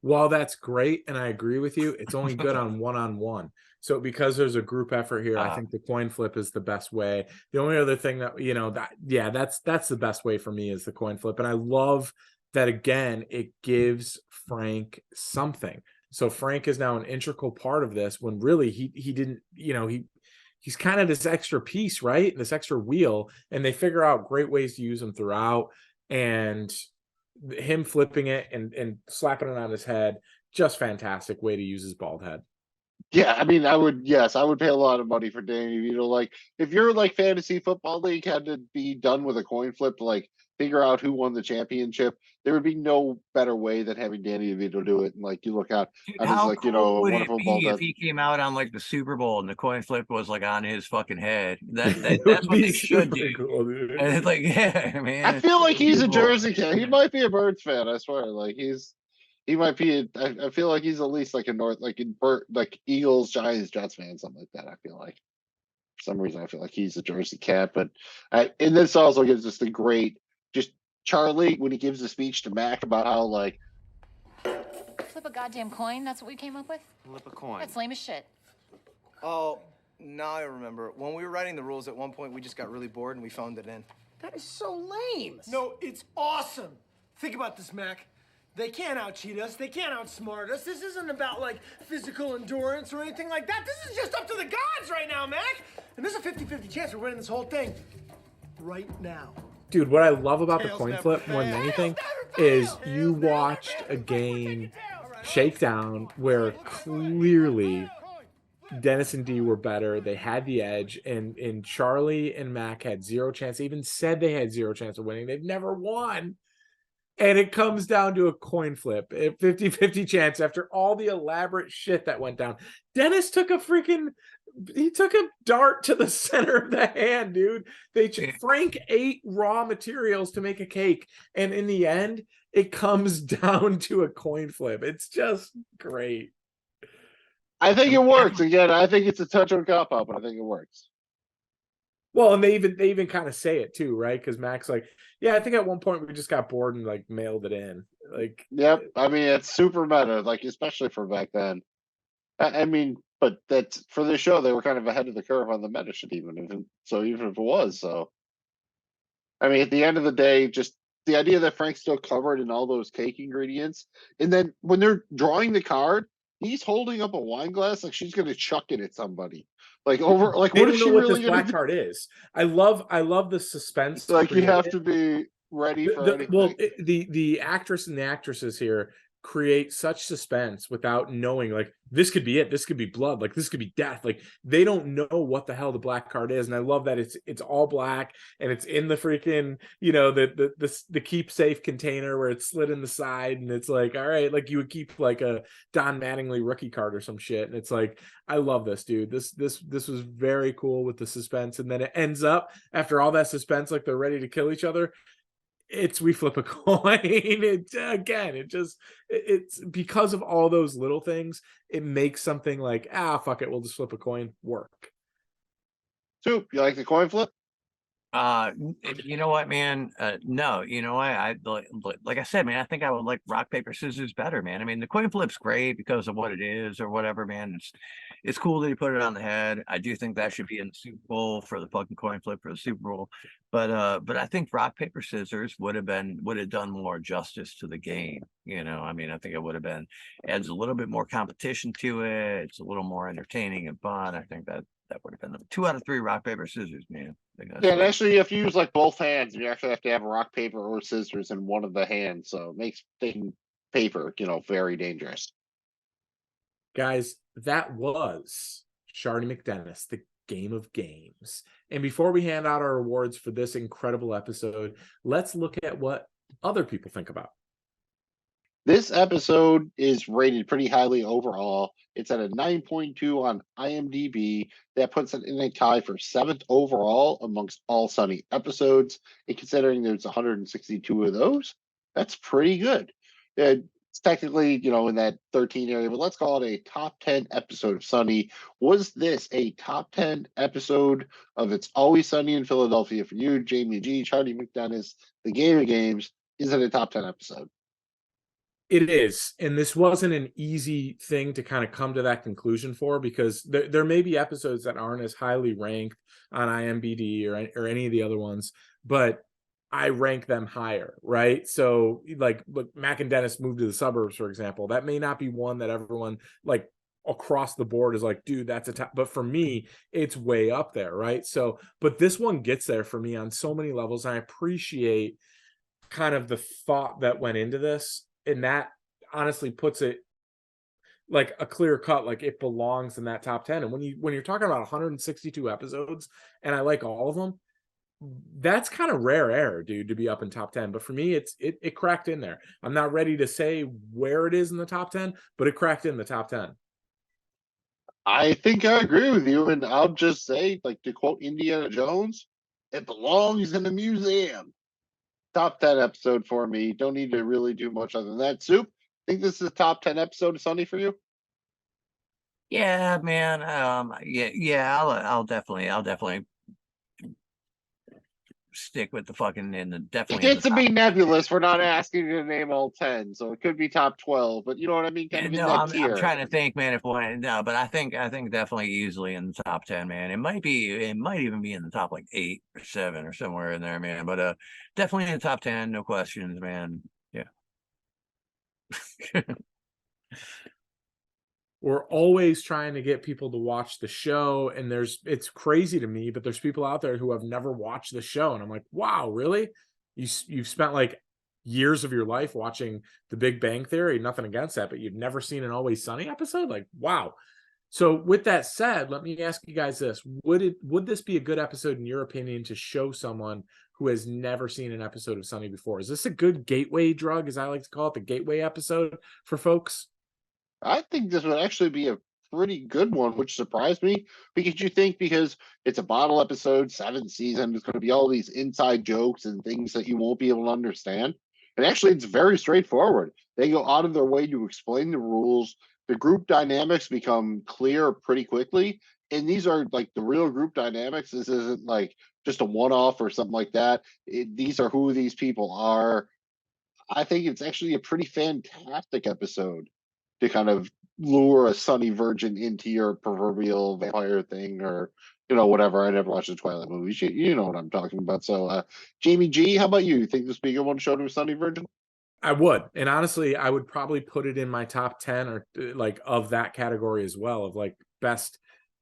While that's great, and I agree with you, it's only good on one-on-one. So because there's a group effort here, I think the coin flip is the best way. The only other thing that's the best way for me is the coin flip. And I love that, again, it gives Frank something. So Frank is now an integral part of this when really he didn't, he's kind of this extra piece, right? This extra wheel, and they figure out great ways to use him throughout. And him flipping it and slapping it on his head, just fantastic way to use his bald head. Yeah, I mean, I would pay a lot of money for Danny DeVito. Like, if your like fantasy football league had to be done with a coin flip to like figure out who won the championship, there would be no better way than having Danny DeVito do it. And like, you look out Dude, on his how like cool would it wonderful bald be if head. he came out on like the Super Bowl and the coin flip was like on his fucking head? It That's would what be they should super do. cool, dude. And it's like, yeah, man. I feel like he's a Beautiful. Jersey kid. He might be a Birds fan. I swear. Like he might be. I feel like he's at least like a like Eagles, Giants, Jets fan, something like that. I feel like for some reason I feel like he's a Jersey cat. But and this also gives us the great just Charlie when he gives the speech to Mac about how like Flip a goddamn coin, that's what we came up with? Flip a coin. That's lame as shit. Oh, now I remember. When we were writing the rules, at one point we just got really bored and we phoned it in. That is so lame. No, it's awesome. Think about this, Mac. They can't out-cheat us. They can't outsmart us. This isn't about, like, physical endurance or anything like that. This is just up to the gods right now, Mac. And there's a 50-50 chance we're winning this whole thing right now. Dude, what I love about the Tails coin never flip more than fail. anything Tails is never you fail. watched a game shakedown where clearly Dennis and D were better. They had the edge, and Charlie and Mac had zero chance. They even said they had zero chance of winning. They've never won. And it comes down to a coin flip, a 50-50 chance after all the elaborate shit that went down. Dennis took a dart to the center of the hand, dude. Frank ate raw materials to make a cake. And in the end, it comes down to a coin flip. It's just great. I think it works. Again, I think it's a touch on cop out, but I think it works. Well, and they even kind of say it too, right? Because Mac's like, yeah, I think at one point we just got bored and like mailed it in. Like, yep. I mean, it's super meta, like especially for back then. I mean, but that's for this show, they were kind of ahead of the curve on the meta shit, even if it was. So, I mean, at the end of the day, just the idea that Frank's still covered in all those cake ingredients, and then when they're drawing the card, he's holding up a wine glass like she's going to chuck it at somebody. Like over, like they what don't is know she what really this going black to do? card is. I love the suspense. Like you have to be ready for anything. Well, the actress and the actresses here create such suspense without knowing, like, this could be it, this could be blood, like this could be death. Like they don't know what the hell the black card is. And I love that it's all black and it's in the freaking, the keep safe container where it's slid in the side, and it's like, all right, like you would keep like a Don Mattingly rookie card or some shit. And it's like, I love this, dude. This was very cool with the suspense. And then it ends up after all that suspense, like they're ready to kill each other. We flip a coin. It's because of all those little things, it makes something like, fuck it, we'll just flip a coin work. Soup, you like the coin flip? You know what, man? No, you know what? Like I said, man, I think I would like rock, paper, scissors better, man. I mean, the coin flip's great because of what it is or whatever, man. It's cool that you put it on the head. I do think that should be in the Super Bowl for the fucking coin flip for the Super Bowl. But I think rock, paper, scissors would have done more justice to the game. You know, I mean, I think it would have been adds a little bit more competition to it. It's a little more entertaining and fun. I think that would have been the 2 out of 3 rock, paper, scissors, man. I think that's Yeah, and what- actually, if you use like both hands, you actually have to have rock, paper, or scissors in one of the hands. So it makes taking paper, very dangerous. Guys, that was CharDee MacDennis, the game of games. And before we hand out our awards for this incredible episode, let's look at what other people think about. This episode is rated pretty highly overall. It's at a 9.2 on IMDb. That puts it in a tie for 7th overall amongst all Sunny episodes. And considering there's 162 of those, that's pretty good. It's technically, in that 13 area, but let's call it a top 10 episode of Sunny. Was this a top 10 episode of It's Always Sunny in Philadelphia for you, Jamie G, CharDee MacDennis, the Game of Games? Is it a top 10 episode? It is. And this wasn't an easy thing to kind of come to that conclusion for, because there may be episodes that aren't as highly ranked on IMDb or any of the other ones, but I rank them higher, right? So like Mac and Dennis moved to the suburbs, for example. That may not be one that everyone like across the board is like, dude, that's a top. But for me, it's way up there, right? So, but this one gets there for me on so many levels. And I appreciate kind of the thought that went into this. And that honestly puts it like a clear cut, like it belongs in that top 10. And when you're talking about 162 episodes, and I like all of them, that's kind of rare air, dude, to be up in top 10. But for me, it cracked in there. I'm not ready to say where it is in the top 10, but it cracked in the top 10. I think I agree with you, and I'll just say, like to quote Indiana Jones, it belongs in a museum. Top 10 episode for me. Don't need to really do much other than that. Soup, think this is a top 10 episode of Sunny for you? Yeah, man. Yeah. I'll definitely stick with the fucking It definitely. gets to be nebulous. We're not asking you to name all 10, so it could be top 12, but you know what I mean? Kind of in that I'm tier. trying to think, man. But I think definitely easily in the top 10, man. It might even be in the top like 8 or 7 or somewhere in there, man. But definitely in the top 10, no questions, man. Yeah. We're always trying to get people to watch the show, and it's crazy to me, but there's people out there who have never watched the show, and I'm like, wow, really? You've spent like years of your life watching The Big Bang Theory, nothing against that, but you've never seen an Always Sunny episode? Like, wow. So with that said, let me ask you guys this. Would this be a good episode in your opinion to show someone who has never seen an episode of Sunny before? Is this a good gateway drug, as I like to call it, the gateway episode for folks? I think this would actually be a pretty good one, which surprised me because it's a bottle episode, 7th season. There's going to be all these inside jokes and things that you won't be able to understand. And actually, it's very straightforward. They go out of their way to explain the rules. The group dynamics become clear pretty quickly. And these are like the real group dynamics. This isn't like just a one-off or something like that. These are who these people are. I think it's actually a pretty fantastic episode to kind of lure a Sunny virgin into your proverbial vampire thing or, whatever. I never watched the Twilight movies. You know what I'm talking about. So, Jamie G, how about you? You think this would be a good one to show to a Sunny virgin? I would. And honestly, I would probably put it in my top 10 or like of that category as well, of like best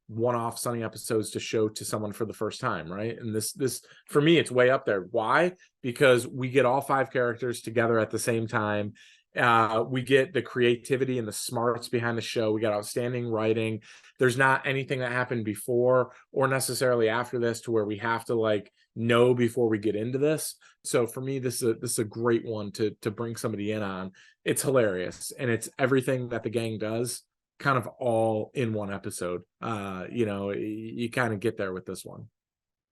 one-off Sunny episodes to show to someone for the first time, right? And this for me, it's way up there. Why? Because we get all 5 characters together at the same time. We get the creativity and the smarts behind the show. We got outstanding writing. There's not anything that happened before or necessarily after this to where we have to like know before we get into this. So for me, this is a great one to bring somebody in on. It's hilarious, and it's everything that the gang does kind of all in one episode. You kind of get there with this one.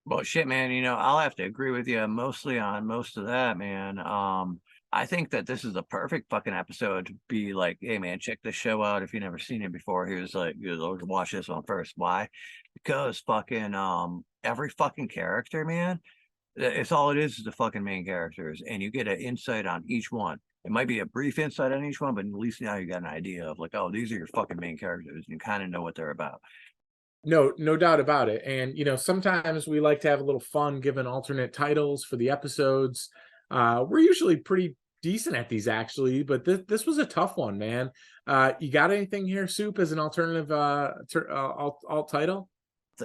Well, shit, man. I'll have to agree with you mostly on most of that, man. I think that this is the perfect fucking episode to be like, hey man, check this show out if you've never seen it before. Here's watch this one first. Why? Because fucking every fucking character, man, It's all it is the fucking main characters, and you get an insight on each one. It might be a brief insight on each one, but at least now you got an idea of like, oh, these are your fucking main characters, and you kind of know what they're about. No doubt about it. And sometimes we like to have a little fun giving alternate titles for the episodes. We're usually pretty decent at these actually, but this was a tough one, man. You got anything here, Soup, as an alternative alt title?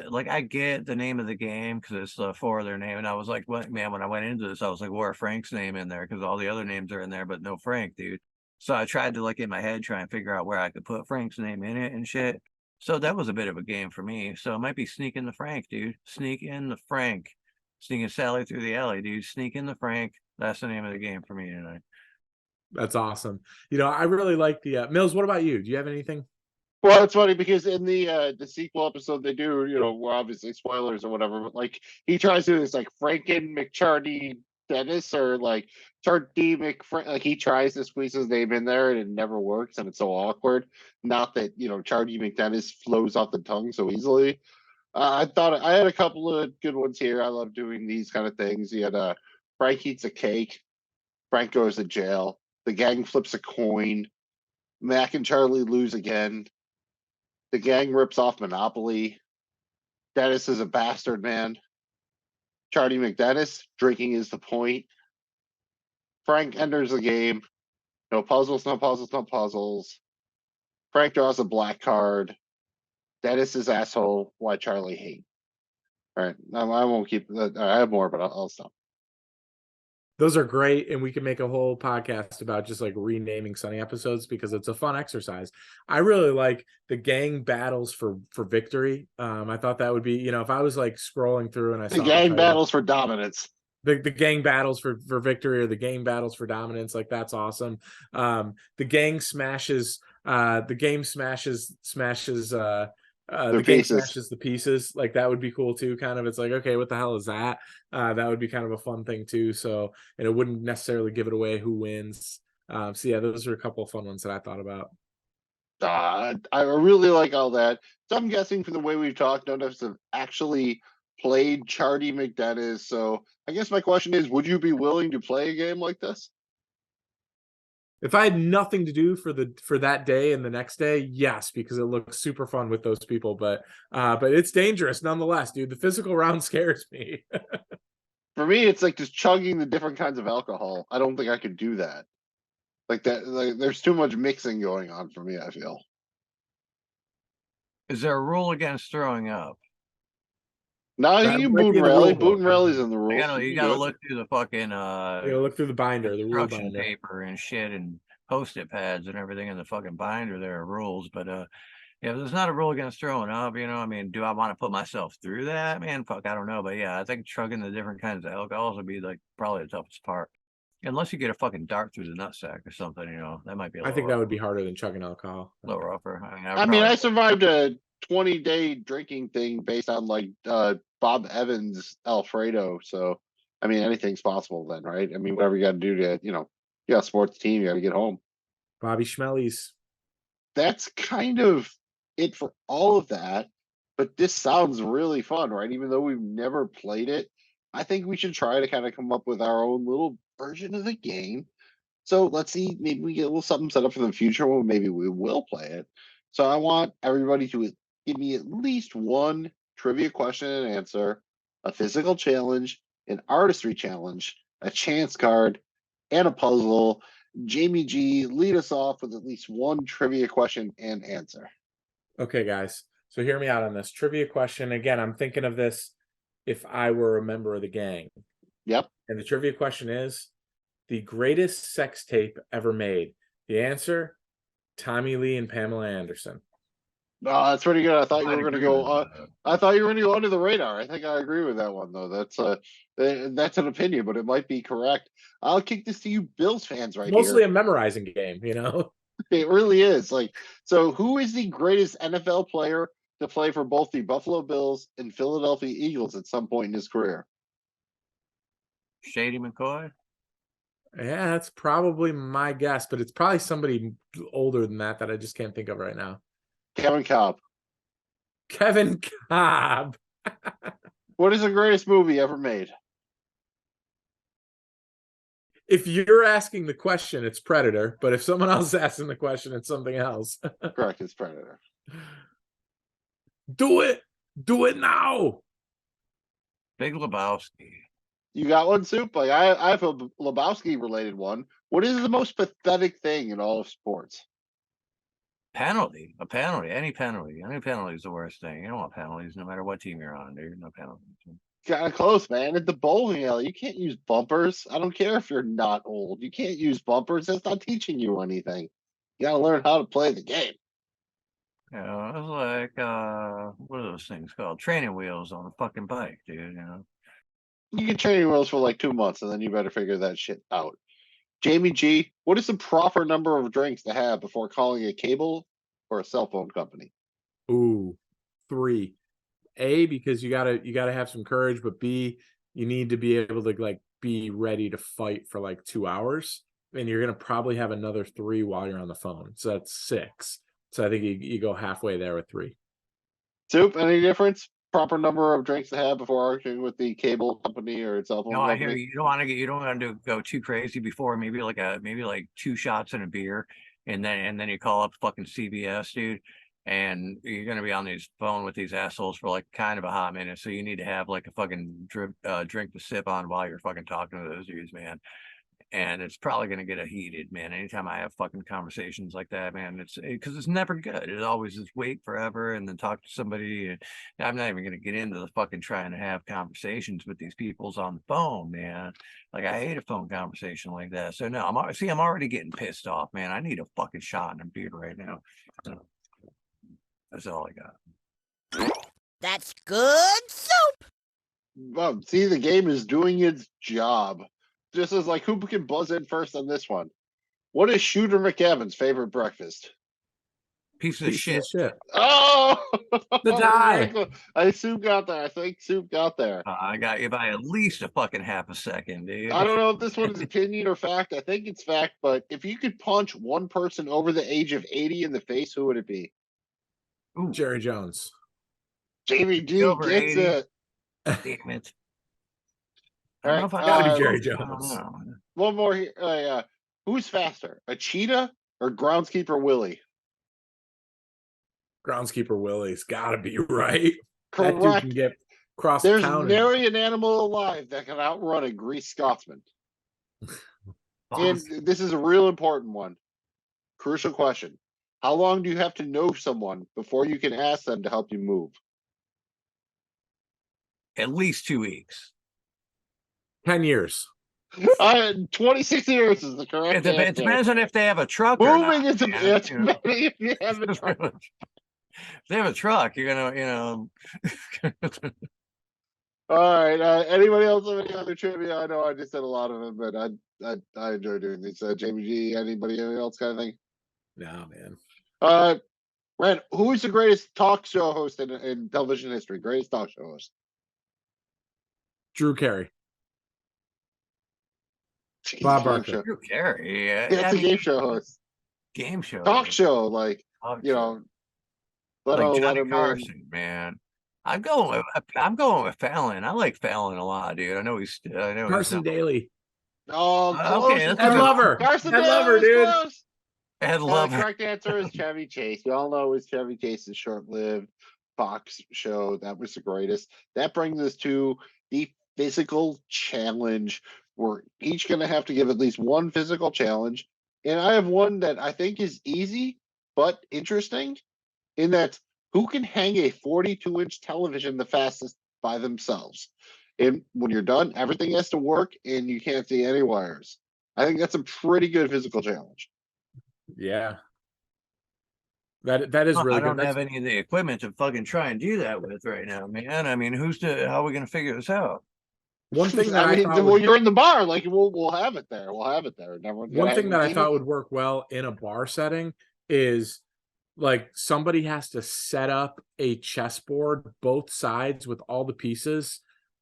Like, I get the name of the game because it's the for their name, and I was like, what, man, when I went into this, I was like, where Frank's name in there, because all the other names are in there, but no Frank, dude. So I tried to, like, in my head try and figure out where I could put Frank's name in it and shit. So that was a bit of a game for me. So it might be Sneak in the Frank, dude. Sneak in the Frank. Sneaking Sally through the alley, dude. Sneak in the Frank. That's the name of the game for me tonight. That's awesome. I really like the Mills. What about you? Do you have anything? Well, it's funny because in the sequel episode they do, well, obviously spoilers or whatever, but like he tries to do this like Franken McCharDee Dennis or like CharDee McFrank, like he tries to squeeze his name in there and it never works and it's so awkward. Not that CharDee MacDennis flows off the tongue so easily. I thought I had a couple of good ones here. I love doing these kind of things. You had Frank eats a cake, Frank goes to jail, the gang flips a coin, Mac and Charlie lose again. The gang rips off Monopoly. Dennis is a bastard man. CharDee MacDennis, drinking is the point. Frank enters the game. No puzzles, no puzzles, no puzzles. Frank draws a black card. Dennis is asshole. Why Charlie hate? All right, I won't keep. I have more, but I'll stop. Those are great, and we can make a whole podcast about just like renaming Sunny episodes because it's a fun exercise. I really like the gang battles for victory. I thought that would be, if I was like scrolling through and I saw the gang battles for dominance. The gang battles for victory or the gang battles for dominance, like that's awesome. The gang smashes the game smashes the game smashes the pieces, like that would be cool too. Kind of, it's like, okay, what the hell is that? That would be kind of a fun thing too. So, and it wouldn't necessarily give it away who wins. So yeah, those are a couple of fun ones that I thought about. I really like all that. So I'm guessing from the way we've talked, none of us have actually played CharDee MacDennis. So I guess my question is, would you be willing to play a game like this? If I had nothing to do for that day and the next day, yes, because it looks super fun with those people. But it's dangerous nonetheless, dude. The physical round scares me. For me, it's like just chugging the different kinds of alcohol. I don't think I could do that. Like that, like there's too much mixing going on for me, I feel. Is there a rule against throwing up? No, you can boot and rally. Boot and rally's in the rules. You gotta look through the fucking look through the binder, the rule instruction binder. paper and shit, and post-it pads and everything in the fucking binder. There are rules, but yeah, there's not a rule against throwing up. I mean, do I want to put myself through that? Man, fuck, I don't know. But yeah, I think chugging the different kinds of alcohols would be like probably the toughest part. Unless you get a fucking dart through the nutsack or something, that might be. I think that would be harder than chugging alcohol. A little rougher. I survived a 20-day drinking thing based on like Bob Evans Alfredo. So I mean, anything's possible then, right? I mean, whatever you got to do to, you got a sports team, you got to get home. Bobby Schmellies. That's kind of it for all of that. But this sounds really fun, right? Even though we've never played it, I think we should try to kind of come up with our own little version of the game. So let's see, maybe we get a little something set up for the future when maybe we will play it. So I want everybody to give me at least one trivia question and answer, a physical challenge, an artistry challenge, a chance card, and a puzzle. Jamie G, lead us off with at least one trivia question and answer. Okay, guys. So hear me out on this trivia question. Again, I'm thinking of this if I were a member of the gang. Yep. And the trivia question is the greatest sex tape ever made. The answer, Tommy Lee and Pamela Anderson. Oh, that's pretty good. I thought you were going to go. I thought you were going to go under the radar. I think I agree with that one, though. That's an opinion, but it might be correct. I'll kick this to you, Bills fans, right Mostly here. A memorizing game, It really is. So who is the greatest NFL player to play for both the Buffalo Bills and Philadelphia Eagles at some point in his career? Shady McCoy? Yeah, that's probably my guess, but it's probably somebody older than that I just can't think of right now. Kevin Cobb. Kevin Cobb. What is the greatest movie ever made? If you're asking the question, it's Predator. But if someone else is asking the question, it's something else. Correct, it's Predator. Do it. Do it now. Big Lebowski. You got one, Soup? Like I have a Lebowski related one. What is the most pathetic thing in all of sports? Penalty. A penalty. Any penalty. Any penalty is the worst thing. You don't want penalties no matter what team you're on, dude. No penalties. Kind of close, man. At the bowling alley, you can't use bumpers. I don't care if you're not old. You can't use bumpers. That's not teaching you anything. You gotta learn how to play the game. Yeah, it was like what are those things called? Training wheels on a fucking bike, dude. You know. You get training wheels for like 2 months, and then you better figure that shit out. Jamie G, what is the proper number of drinks to have before calling a cable or a cell phone company? Ooh, 3. A, because you gotta have some courage, but B, you need to be able to like be ready to fight for like 2 hours, and you're gonna probably have another 3 while you're on the phone. So that's 6. So I think you go halfway there with 3. Soup, any difference? Proper number of drinks to have before arguing with the cable company or cell phone No, I company? hear you. You don't want to go too crazy before. Maybe like 2 shots and a beer, and then you call up fucking CBS, dude. And you're gonna be on these phone with these assholes for like kind of a hot minute, so you need to have like a fucking drink to sip on while you're fucking talking to those dudes, man. And it's probably gonna get heated, man. Anytime I have fucking conversations like that, man, it's because it's never good. It always is wait forever and then talk to somebody. And I'm not even gonna get into the fucking trying to have conversations with these people's on the phone, man. Like I hate a phone conversation like that. So no, I'm already getting pissed off, man. I need a fucking shot and a beer right now. So, that's all I got. That's good soup. Well, see, the game is doing its job. Just as like who can buzz in first on this one? What is Shooter McEvan's favorite breakfast? Piece of shit. Oh, The die. I Soup got there. I think Soup got there. I got you by at least a fucking half a second, dude. I don't know if this one is opinion or fact. I think it's fact, but if you could punch one person over the age of 80 in the face, who would it be? Ooh, Jerry Jones. Jamie G Over gets 80. it. Damn it. All right, gotta be Jerry I Jones. don't know. one more here. Who's faster, a cheetah or groundskeeper Willie? Groundskeeper Willie's gotta be right. That dude Correct. can get cross There's town. nary an animal alive that can outrun a Grease Scotsman. And this is a real important one. Crucial question. How long do you have to know someone before you can ask them to help you move? At least 2 weeks. 10 years. 26 years is the correct It answer. depends on if they have a truck or Moving not. is a man, bitch. you know. If you have a truck. If they have a truck, you're gonna, All right. Anybody else have any other trivia? I know I just said a lot of them, but I enjoy doing these. Jamie G, anybody else kind of thing? Nah, man. Rand, who is the greatest talk show host in television history? Greatest talk show host? Drew Carey. Jeez, Bob game Barker. show. Drew Carey. Yeah, it's a game show host. Game show. Talk show, like, Talk you show. know, Leno, Like Johnny Letterman. Carson, man. I'm going with Fallon. I like Fallon a lot, dude. I know he's Carson Daly. Oh, Okay, close. that's Ed good. Lover. Carson Ed Daly Lover, was dude. close. Ed Lover. Correct answer is Chevy Chase. We all know it was Chevy Chase's short-lived Fox show. That was the greatest. That brings us to the physical challenge. We're each going to have to give at least one physical challenge. And I have one that I think is easy, but interesting in that who can hang a 42-inch television the fastest by themselves? And when you're done, everything has to work and you can't see any wires. I think that's a pretty good physical challenge. Yeah. That is really I good. don't have any of the equipment to fucking try and do that with right now, man. I mean, how are we gonna figure this out? One thing that I mean, thought well, would, you're in the bar, like we'll have it there. We'll have it there. one thing that I thought would work well in a bar setting is like somebody has to set up a chessboard, both sides with all the pieces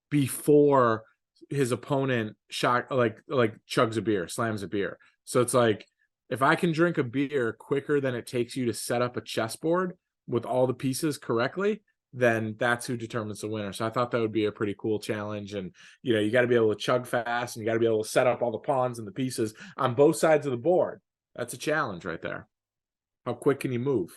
before his opponent chugs a beer, slams a beer. So it's like, if I can drink a beer quicker than it takes you to set up a chessboard with all the pieces correctly, then that's who determines the winner. So I thought that would be a pretty cool challenge. And, you got to be able to chug fast, and you got to be able to set up all the pawns and the pieces on both sides of the board. That's a challenge right there. How quick can you move?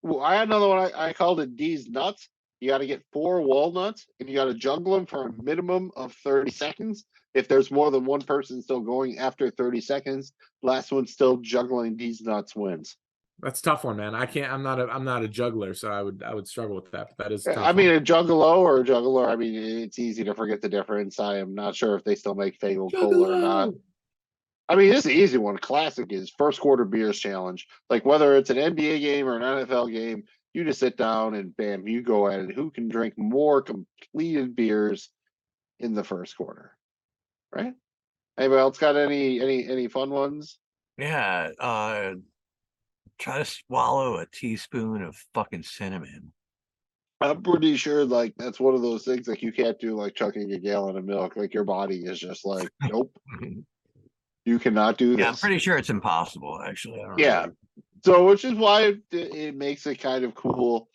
Well, I had another one. I called it D's nuts. You got to get 4 walnuts, and you got to juggle them for a minimum of 30 seconds. If there's more than one person still going after 30 seconds, last one still juggling D's nuts wins. That's a tough one, man. I'm not a juggler, so I would struggle with that. But that is a tough I mean, one. a juggalo or a juggler. I mean, it's easy to forget the difference. I am not sure if they still make Fable Cola or not. I mean, this is an easy one. Classic is first quarter beers challenge. Like whether it's an NBA game or an NFL game, you just sit down and bam, you go at it. Who can drink more completed beers in the first quarter? Right? Anybody else got any fun ones? Yeah. Try to swallow a teaspoon of fucking cinnamon. I'm pretty sure like that's one of those things like you can't do like chugging a gallon of milk. Like your body is just like, nope, you cannot do this. Yeah, I'm pretty sure it's impossible, actually. I don't Yeah. know. So, which is why it makes it kind of cool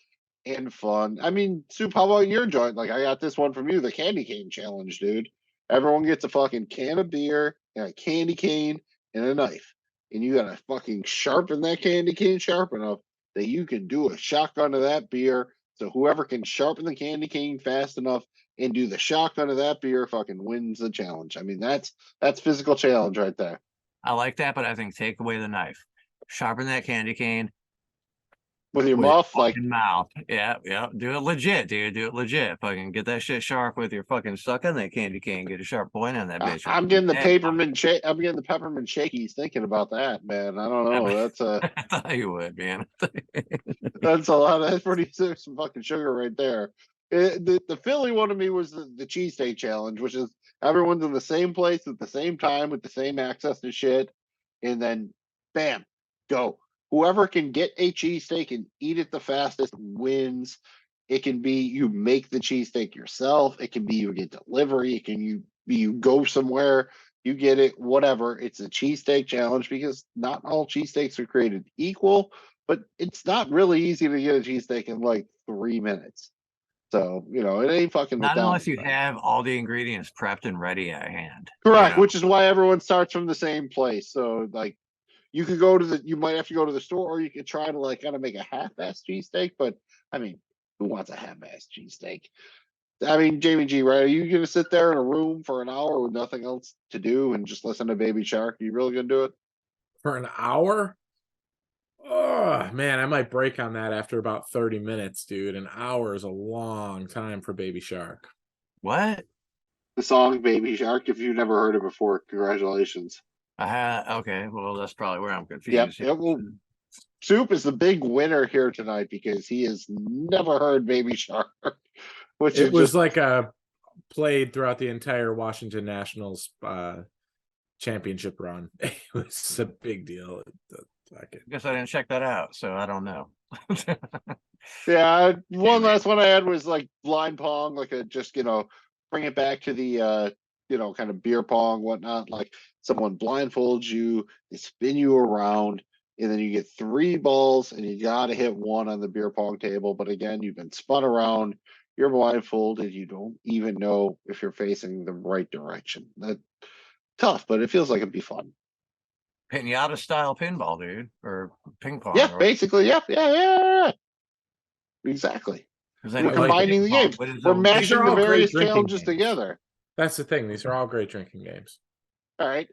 and fun. I mean, Soup, how about your joint? Like, I got this one from you, the candy cane challenge, dude. Everyone gets a fucking can of beer and a candy cane and a knife. And you gotta fucking sharpen that candy cane sharp enough that you can do a shotgun of that beer. So whoever can sharpen the candy cane fast enough and do the shotgun of that beer fucking wins the challenge. I mean, that's physical challenge right there. I like that, but I think take away the knife. Sharpen that candy cane With your with your muff, like fucking mouth. Yeah. Do it legit, dude. Do it legit. Fucking get that shit sharp with your fucking sucking that candy cane. Get a sharp point on that bitch. I'm getting the Hey, I'm getting the peppermint shakies thinking about that, man. I don't know. That's I thought you would, man. that's a lot. That's pretty some fucking sugar right there. The Philly one to me was the cheesesteak challenge, which is everyone's in the same place at the same time with the same access to shit, and then bam, go. Whoever can get a cheesesteak and eat it the fastest wins. It can be you make the cheesesteak yourself. It can be you get delivery. It can you go somewhere, you get it, whatever. It's a cheesesteak challenge because not all cheesesteaks are created equal, but it's not really easy to get a cheesesteak in like 3 minutes. So, it ain't fucking Not unless you McDonald's. have all the ingredients prepped and ready at hand. Correct, which is why everyone starts from the same place. So like you could you might have to go to the store, or you could try to like kind of make a half-ass cheesesteak, but I mean, who wants a half-ass cheesesteak? I mean, Jamie G, right? Are you gonna sit there in a room for an hour with nothing else to do and just listen to Baby Shark? Are you really gonna do it? For an hour? Oh man, I might break on that after about 30 minutes, dude. An hour is a long time for Baby Shark. What? The song Baby Shark, if you've never heard it before, congratulations. Okay, well, that's probably where I'm Yep. confused. Well, Soup is the big winner here tonight because he has never heard Baby Shark, which It is was just like a played throughout the entire Washington Nationals championship run. It was a big deal. I guess I didn't check that out, so I don't know. yeah. One last one I had was like blind pong, like a just bring it back to the kind of beer pong, whatnot. Like someone blindfolds you, they spin you around, and then you get 3 balls, and you got to hit one on the beer pong table. But again, you've been spun around, you're blindfolded, you don't even know if you're facing the right direction. That's tough, but it feels like it'd be fun. Pinata style pinball, dude, or ping pong. Yeah, basically, yeah. Exactly. We're combining the games. We're mashing the various challenges together. That's the thing. These are all great drinking games. All right.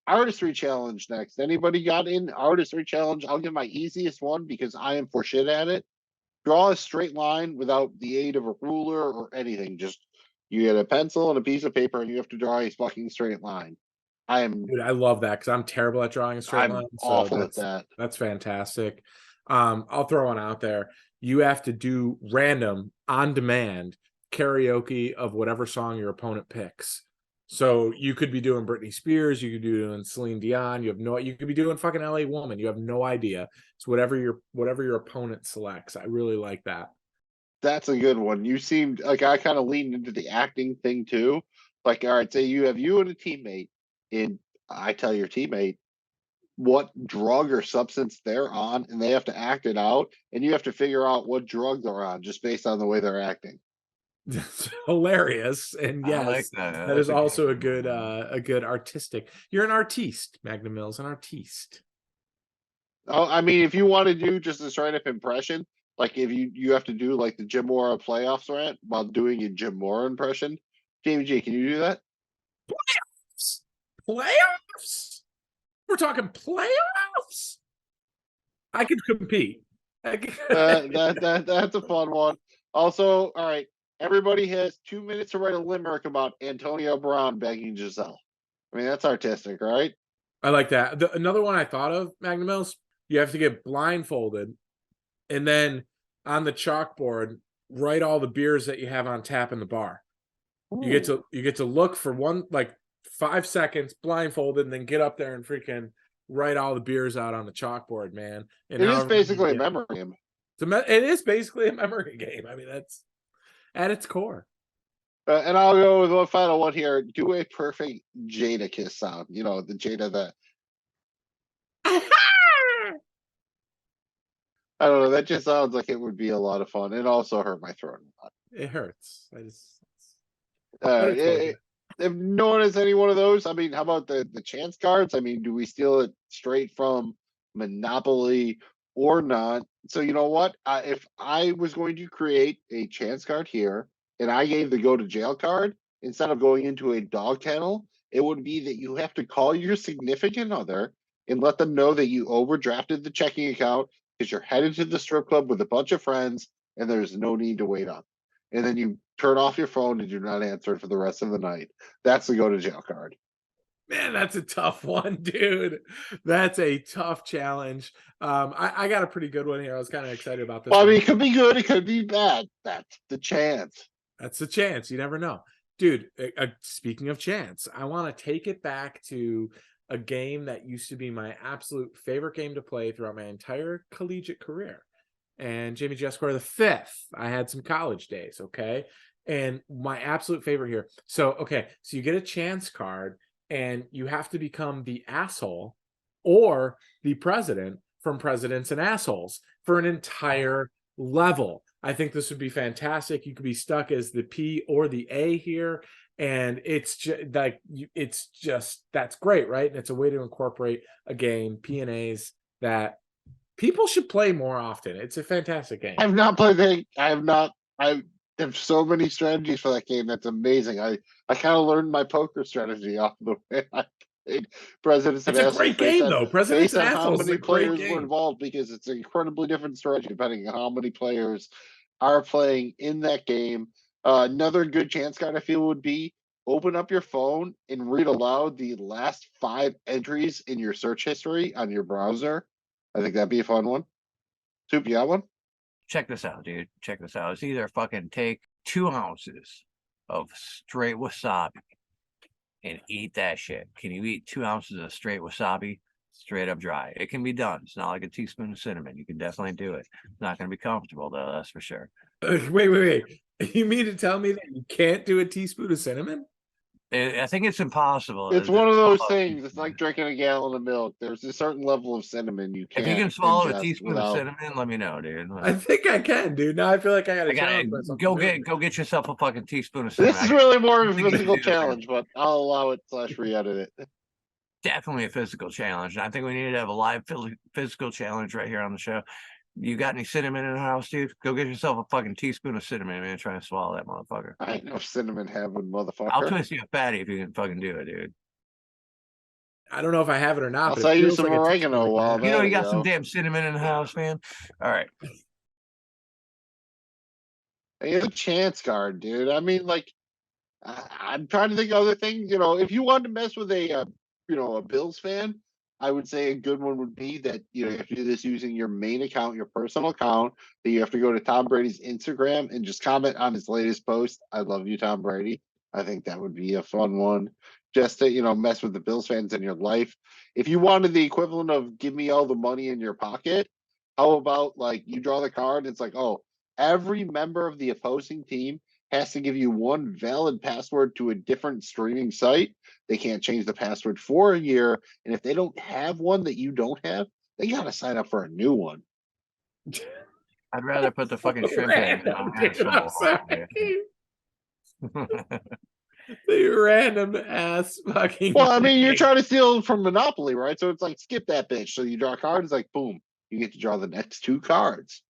Artistry challenge next. Anybody got in artistry challenge? I'll give my easiest one because I am for shit at it. Draw a straight line without the aid of a ruler or anything. Just you get a pencil and a piece of paper and you have to draw a fucking straight line. Dude, I love that because I'm terrible at drawing a straight line. I'm awful at that. That's fantastic. I'll throw one out there. You have to do random, on demand karaoke of whatever song your opponent picks. So you could be doing Britney Spears, you could be doing Celine Dion, you could be doing fucking LA Woman. You have no idea. It's whatever your opponent selects. I really like that. That's a good one. You seemed like I kind of leaned into the acting thing too. Like, all right, say you have you and a teammate, and I tell your teammate, what drug or substance they're on, and they have to act it out, and you have to figure out what drug they're on just based on the way they're acting. That's hilarious. And I like yes, that. that That's is also a good good artistic. You're an artiste, Magnum Mills, an artiste. Oh, I mean, if you want to do just a straight up impression, like if you have to do like the Jim Mora playoffs rant while doing a Jim Mora impression, Jamie G, can you do that? Playoffs? We're talking playoffs? I could compete. That's a fun one. Also, all right, everybody has 2 minutes to write a limerick about Antonio Brown begging Giselle. I mean, that's artistic, right? I like that. Another one I thought of, Magnum Mills, you have to get blindfolded and then on the chalkboard, write all the beers that you have on tap in the bar. You get to look for 5 seconds blindfolded and then get up there and freaking write all the beers out on the chalkboard, man. And it is basically a memory game. It is basically a memory game. I mean, that's at its core. And I'll go with one final one here. Do a perfect Jada kiss sound. You know, the Jada that. I don't know. That just sounds like it would be a lot of fun. It also hurt my throat a lot. It hurts. If no one has any one of those, I mean, how about the chance cards? I mean, do we steal it straight from Monopoly or not? So you know what? If I was going to create a chance card here, and I gave the go to jail card instead of going into a dog kennel, it would be that you have to call your significant other and let them know that you overdrafted the checking account because you're headed to the strip club with a bunch of friends and there's no need to wait up. And then you turn off your phone and do not answer it for the rest of the night. That's the go to jail card. Man, that's a tough one, dude. That's a tough challenge. I got a pretty good one here. I was kind of excited about this. Well, I mean, it could be good, it could be bad. That's the chance. That's the chance. You never know. Dude, speaking of chance, I want to take it back to a game that used to be my absolute favorite game to play throughout my entire collegiate career. And Jamie G. Esquire the fifth. I had some college days, okay? And my absolute favorite here. So you get a chance card and you have to become the asshole or the president from Presidents and Assholes for an entire level. I think this would be fantastic. You could be stuck as the P or the A here. And it's just that's great, right? And it's a way to incorporate a game, P and A's, that people should play more often. It's a fantastic game. I've not played that. I have so many strategies for that game. That's amazing. I kind of learned my poker strategy off the way I played Presidents and It's Assholes. a great game, though. Presidents and Assholes how many players were involved, because it's an incredibly different strategy depending on how many players are playing in that game. Another good chance card I feel would be open up your phone and read aloud the last 5 entries in your search history on your browser. I think that'd be a fun one. Soup, you got one? Check this out, dude. Check this out. It's either fucking take 2 ounces of straight wasabi and eat that shit. Can you eat 2 ounces of straight wasabi straight up dry? It can be done. It's not like a teaspoon of cinnamon. You can definitely do it. It's not going to be comfortable, though. That's for sure. Wait. You mean to tell me that you can't do a teaspoon of cinnamon? I think it's impossible. It's one of those things. It's like drinking a gallon of milk. There's a certain level of cinnamon you can't. If you can swallow a ingest teaspoon of cinnamon, let me know, dude. I think I can, dude. Now I feel like I gotta go get yourself a fucking teaspoon of cinnamon. This is really more of a physical challenge, but I'll allow it / re-edit it. Definitely a physical challenge. I think we need to have a live physical challenge right here on the show. You got any cinnamon in the house, dude? Go get yourself a fucking teaspoon of cinnamon, man. Try and swallow that motherfucker. I ain't no cinnamon having motherfucker. I'll twist you a fatty if you can fucking do it, dude. I don't know if I have it or not. I'll sell you some oregano while you know you got some damn cinnamon in the house, man. All right. It's a chance card, dude. I mean, like, I'm trying to think of other things. You know, if you wanted to mess with a Bills fan, I would say a good one would be that, you have to do this using your main account, your personal account, that you have to go to Tom Brady's Instagram and just comment on his latest post. I love you, Tom Brady. I think that would be a fun one, just to, mess with the Bills fans in your life. If you wanted the equivalent of give me all the money in your pocket, how about like you draw the card and it's like, oh, every member of the opposing team has to give you one valid password to a different streaming site. They can't change the password for a year. And if they don't have one that you don't have, they got to sign up for a new one. I'd rather put the fucking shrimp eggs in Random, my dude, I'm asshole. sorry. The random ass fucking. Well, I mean, you're thing. trying to steal from Monopoly, right? So it's like, skip that bitch. So you draw a card, it's like, boom, you get to draw the next two cards.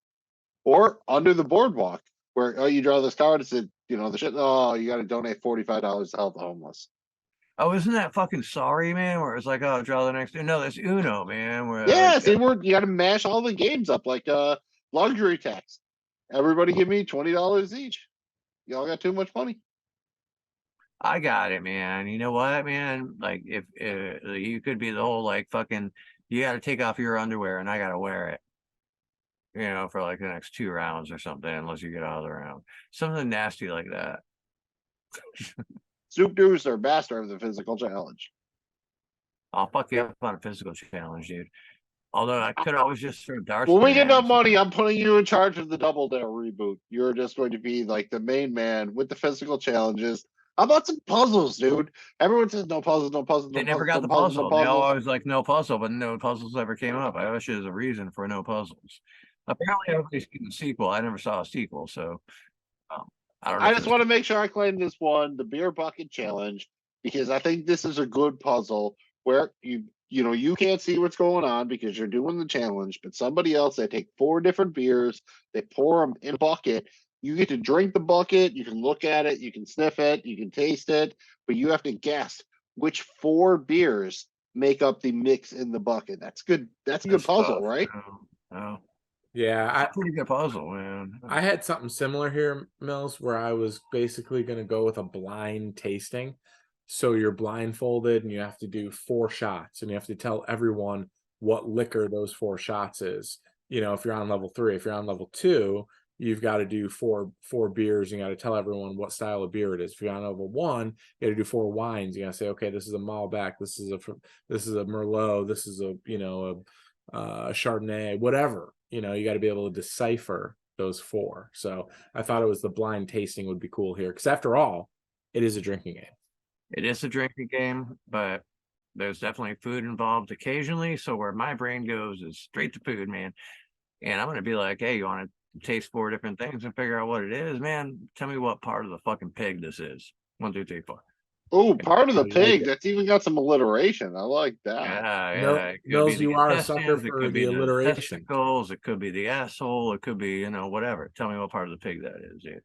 Or under the boardwalk, where, oh, you draw this card, it's a, the shit, oh, you got to donate $45 to help the homeless. Oh, isn't that fucking Sorry, man? Where it's like, oh, draw the next. No, that's Uno, man. Where Yeah, see, you got to mash all the games up like luxury tax. Everybody give me $20 each. Y'all got too much money. I got it, man. You know what, man? Like, if you could be the whole like fucking, you got to take off your underwear and I got to wear it. For like the next 2 rounds or something, unless you get out of the round. Something nasty like that. Soup Deuce or master of the physical challenge. I'll fuck you up on a physical challenge, dude. Although I could always just throw darts. When we through get your enough hands. money, I'm putting you in charge of the Double Dare reboot. You're just going to be like the main man with the physical challenges. How about some puzzles, dude? Everyone says no puzzles, no puzzles, no They never puzzles, got the no puzzles, no puzzle. They puzzles. always like no puzzle, but no puzzles ever came up. I wish there's a reason for no puzzles. Apparently, everybody's getting a sequel. I never saw a sequel, so I don't know. I just want to make sure I claim this one, the beer bucket challenge, because I think this is a good puzzle where you can't see what's going on because you're doing the challenge, but somebody else, they take 4 different beers, they pour them in a bucket. You get to drink the bucket, you can look at it, you can sniff it, you can taste it, but you have to guess which 4 beers make up the mix in the bucket. That's good. That's a good puzzle, right? Oh. Yeah, It's a pretty good puzzle, man. I had something similar here, Mills, where I was basically going to go with a blind tasting. So you're blindfolded and you have to do 4 shots and you have to tell everyone what liquor those 4 shots is. If you're on level 3, if you're on level 2, you've got to do four beers. You got to tell everyone what style of beer it is. If you're on level 1, you got to do 4 wines. You got to say, okay, this is a Malbec, this is a Merlot, this is a Chardonnay, whatever. You got to be able to decipher those 4. So I thought it was the blind tasting would be cool here because after all, it is a drinking game. It is a drinking game, but there's definitely food involved occasionally. So where my brain goes is straight to food, man. And I'm going to be like, hey, you want to taste 4 different things and figure out what it is, man? Tell me what part of the fucking pig this is. 1, 2, 3, 4. Oh, part of the pig. That's even got some alliteration. I like that. Yeah. Mills, you are a sucker for it could the be alliteration. Testicles, it could be the asshole, it could be, whatever. Tell me what part of the pig that is, dude.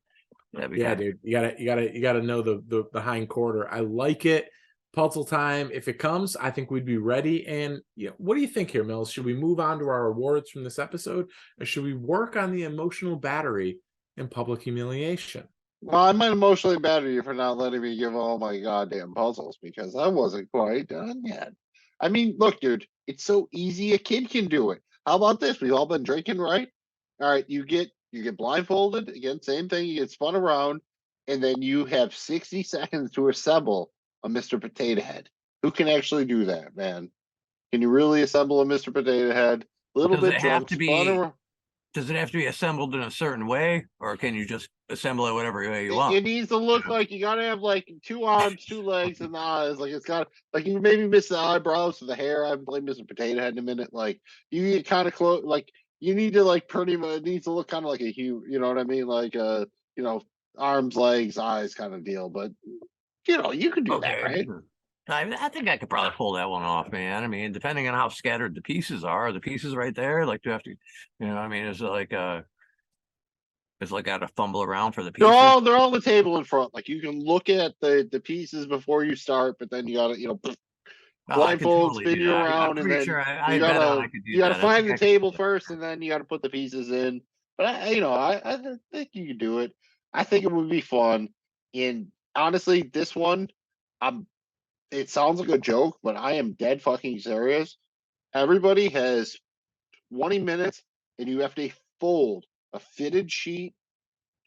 Yeah, dude. You gotta know the hind quarter. I like it. Puzzle time. If it comes, I think we'd be ready. And what do you think here, Mills? Should we move on to our awards from this episode, or should we work on the emotional battery and public humiliation? Well, I might emotionally batter you for not letting me give all my goddamn puzzles because I wasn't quite done yet. I mean, look, dude, it's so easy a kid can do it. How about this? We've all been drinking, right? All right, you get blindfolded. Again, same thing. You get spun around, and then you have 60 seconds to assemble a Mr. Potato Head. Who can actually do that, man? Can you really assemble a Mr. Potato Head? A little Does bit it have drunk, to spun be? around. Does it have to be assembled in a certain way, or can you just assemble it whatever way you It want? needs to look like you gotta have like 2 arms, 2 legs, and the eyes. Like it's got like you maybe miss the eyebrows or the hair. I haven't played Mr. Potato Head in a minute. Like you get kind of close. Like you need to like pretty much. It needs to look kind of like a human. You know what I mean? Like arms, legs, eyes, kind of deal. But you can do that, right? I think I could probably pull that one off, man. I mean, depending on how scattered the pieces are, the pieces right there, like do you have to, I mean, it's like I got to fumble around for the pieces. They're all on the table in front. Like you can look at the pieces before you start, but then you gotta blindfold, totally spin you around, and then I you gotta find the table first, and then you gotta put the pieces in. But I think you can do it. I think it would be fun. And honestly, this one, it sounds like a joke, but I am dead fucking serious. Everybody has 20 minutes, and you have to fold a fitted sheet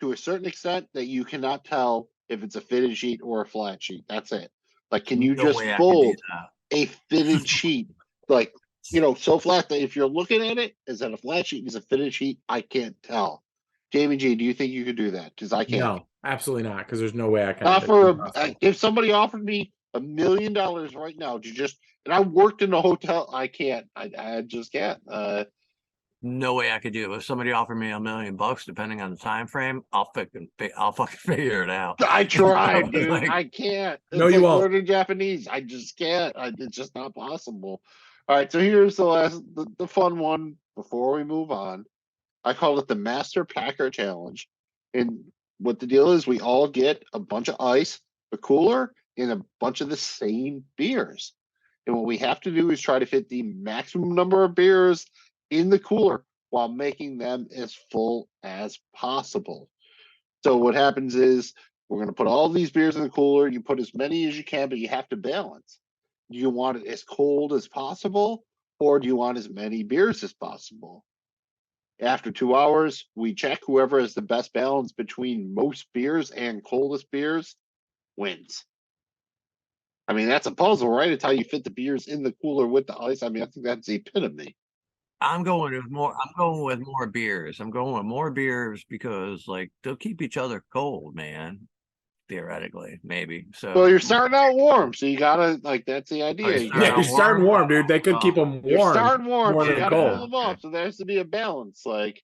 to a certain extent that you cannot tell if it's a fitted sheet or a flat sheet. That's it. Like, can you just fold a fitted sheet? Like, so flat that if you're looking at it, is that a flat sheet? Is a fitted sheet? I can't tell. Jamie G, do you think you could do that? Because I can't. No, absolutely not. Because there's no way I can. Not It's for impossible. if somebody offered me $1 million right now to just, and I worked in a hotel, I can't. I just can't. No way I could do it. If somebody offered me $1 million, depending on the time frame, I'll fucking figure it out. I tried, dude. Like, I can't. It's No, you like won't. learning Japanese. I just can't. It's just not possible. All right, so here's the fun one before we move on. I call it the Master Packer Challenge. And what the deal is, we all get a bunch of ice, a cooler, and a bunch of the same beers. And what we have to do is try to fit the maximum number of beers in the cooler while making them as full as possible. So what happens is we're going to put all these beers in the cooler. You put as many as you can, but you have to balance. Do you want it as cold as possible, or do you want as many beers as possible? After 2 hours, we check whoever has the best balance between most beers and coldest beers wins. I mean, that's a puzzle, right? It's how you fit the beers in the cooler with the ice. I mean, I think that's the epitome. I'm going with more. I'm going with more beers. I'm going with more beers because, like, they'll keep each other cold, man. Theoretically, maybe. So, Well, you're starting out warm, so you gotta that's the idea. Yeah, you're starting warm, dude. They could keep them warm. You're starting warm, more so you than gotta cold. cool them off. So there has to be a balance. Like,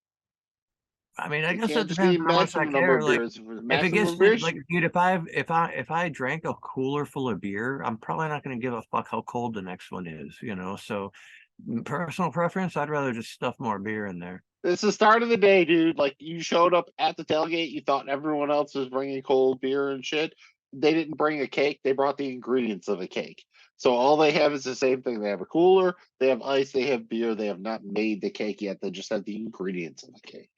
I mean, I it guess can't it just be depends how much I maximum number care. of Like, beers. if it Maximum gets of to, beers. like, dude, if I drank a cooler full of beer, I'm probably not going to give a fuck how cold the next one is. So personal preference, I'd rather just stuff more beer in there. It's the start of the day, dude. Like, you showed up at the tailgate, you thought everyone else was bringing cold beer and shit. They didn't bring a cake. They brought the ingredients of a cake. So all they have is the same thing. They have a cooler, they have ice, they have beer. They have not made the cake yet. They just have the ingredients of the cake.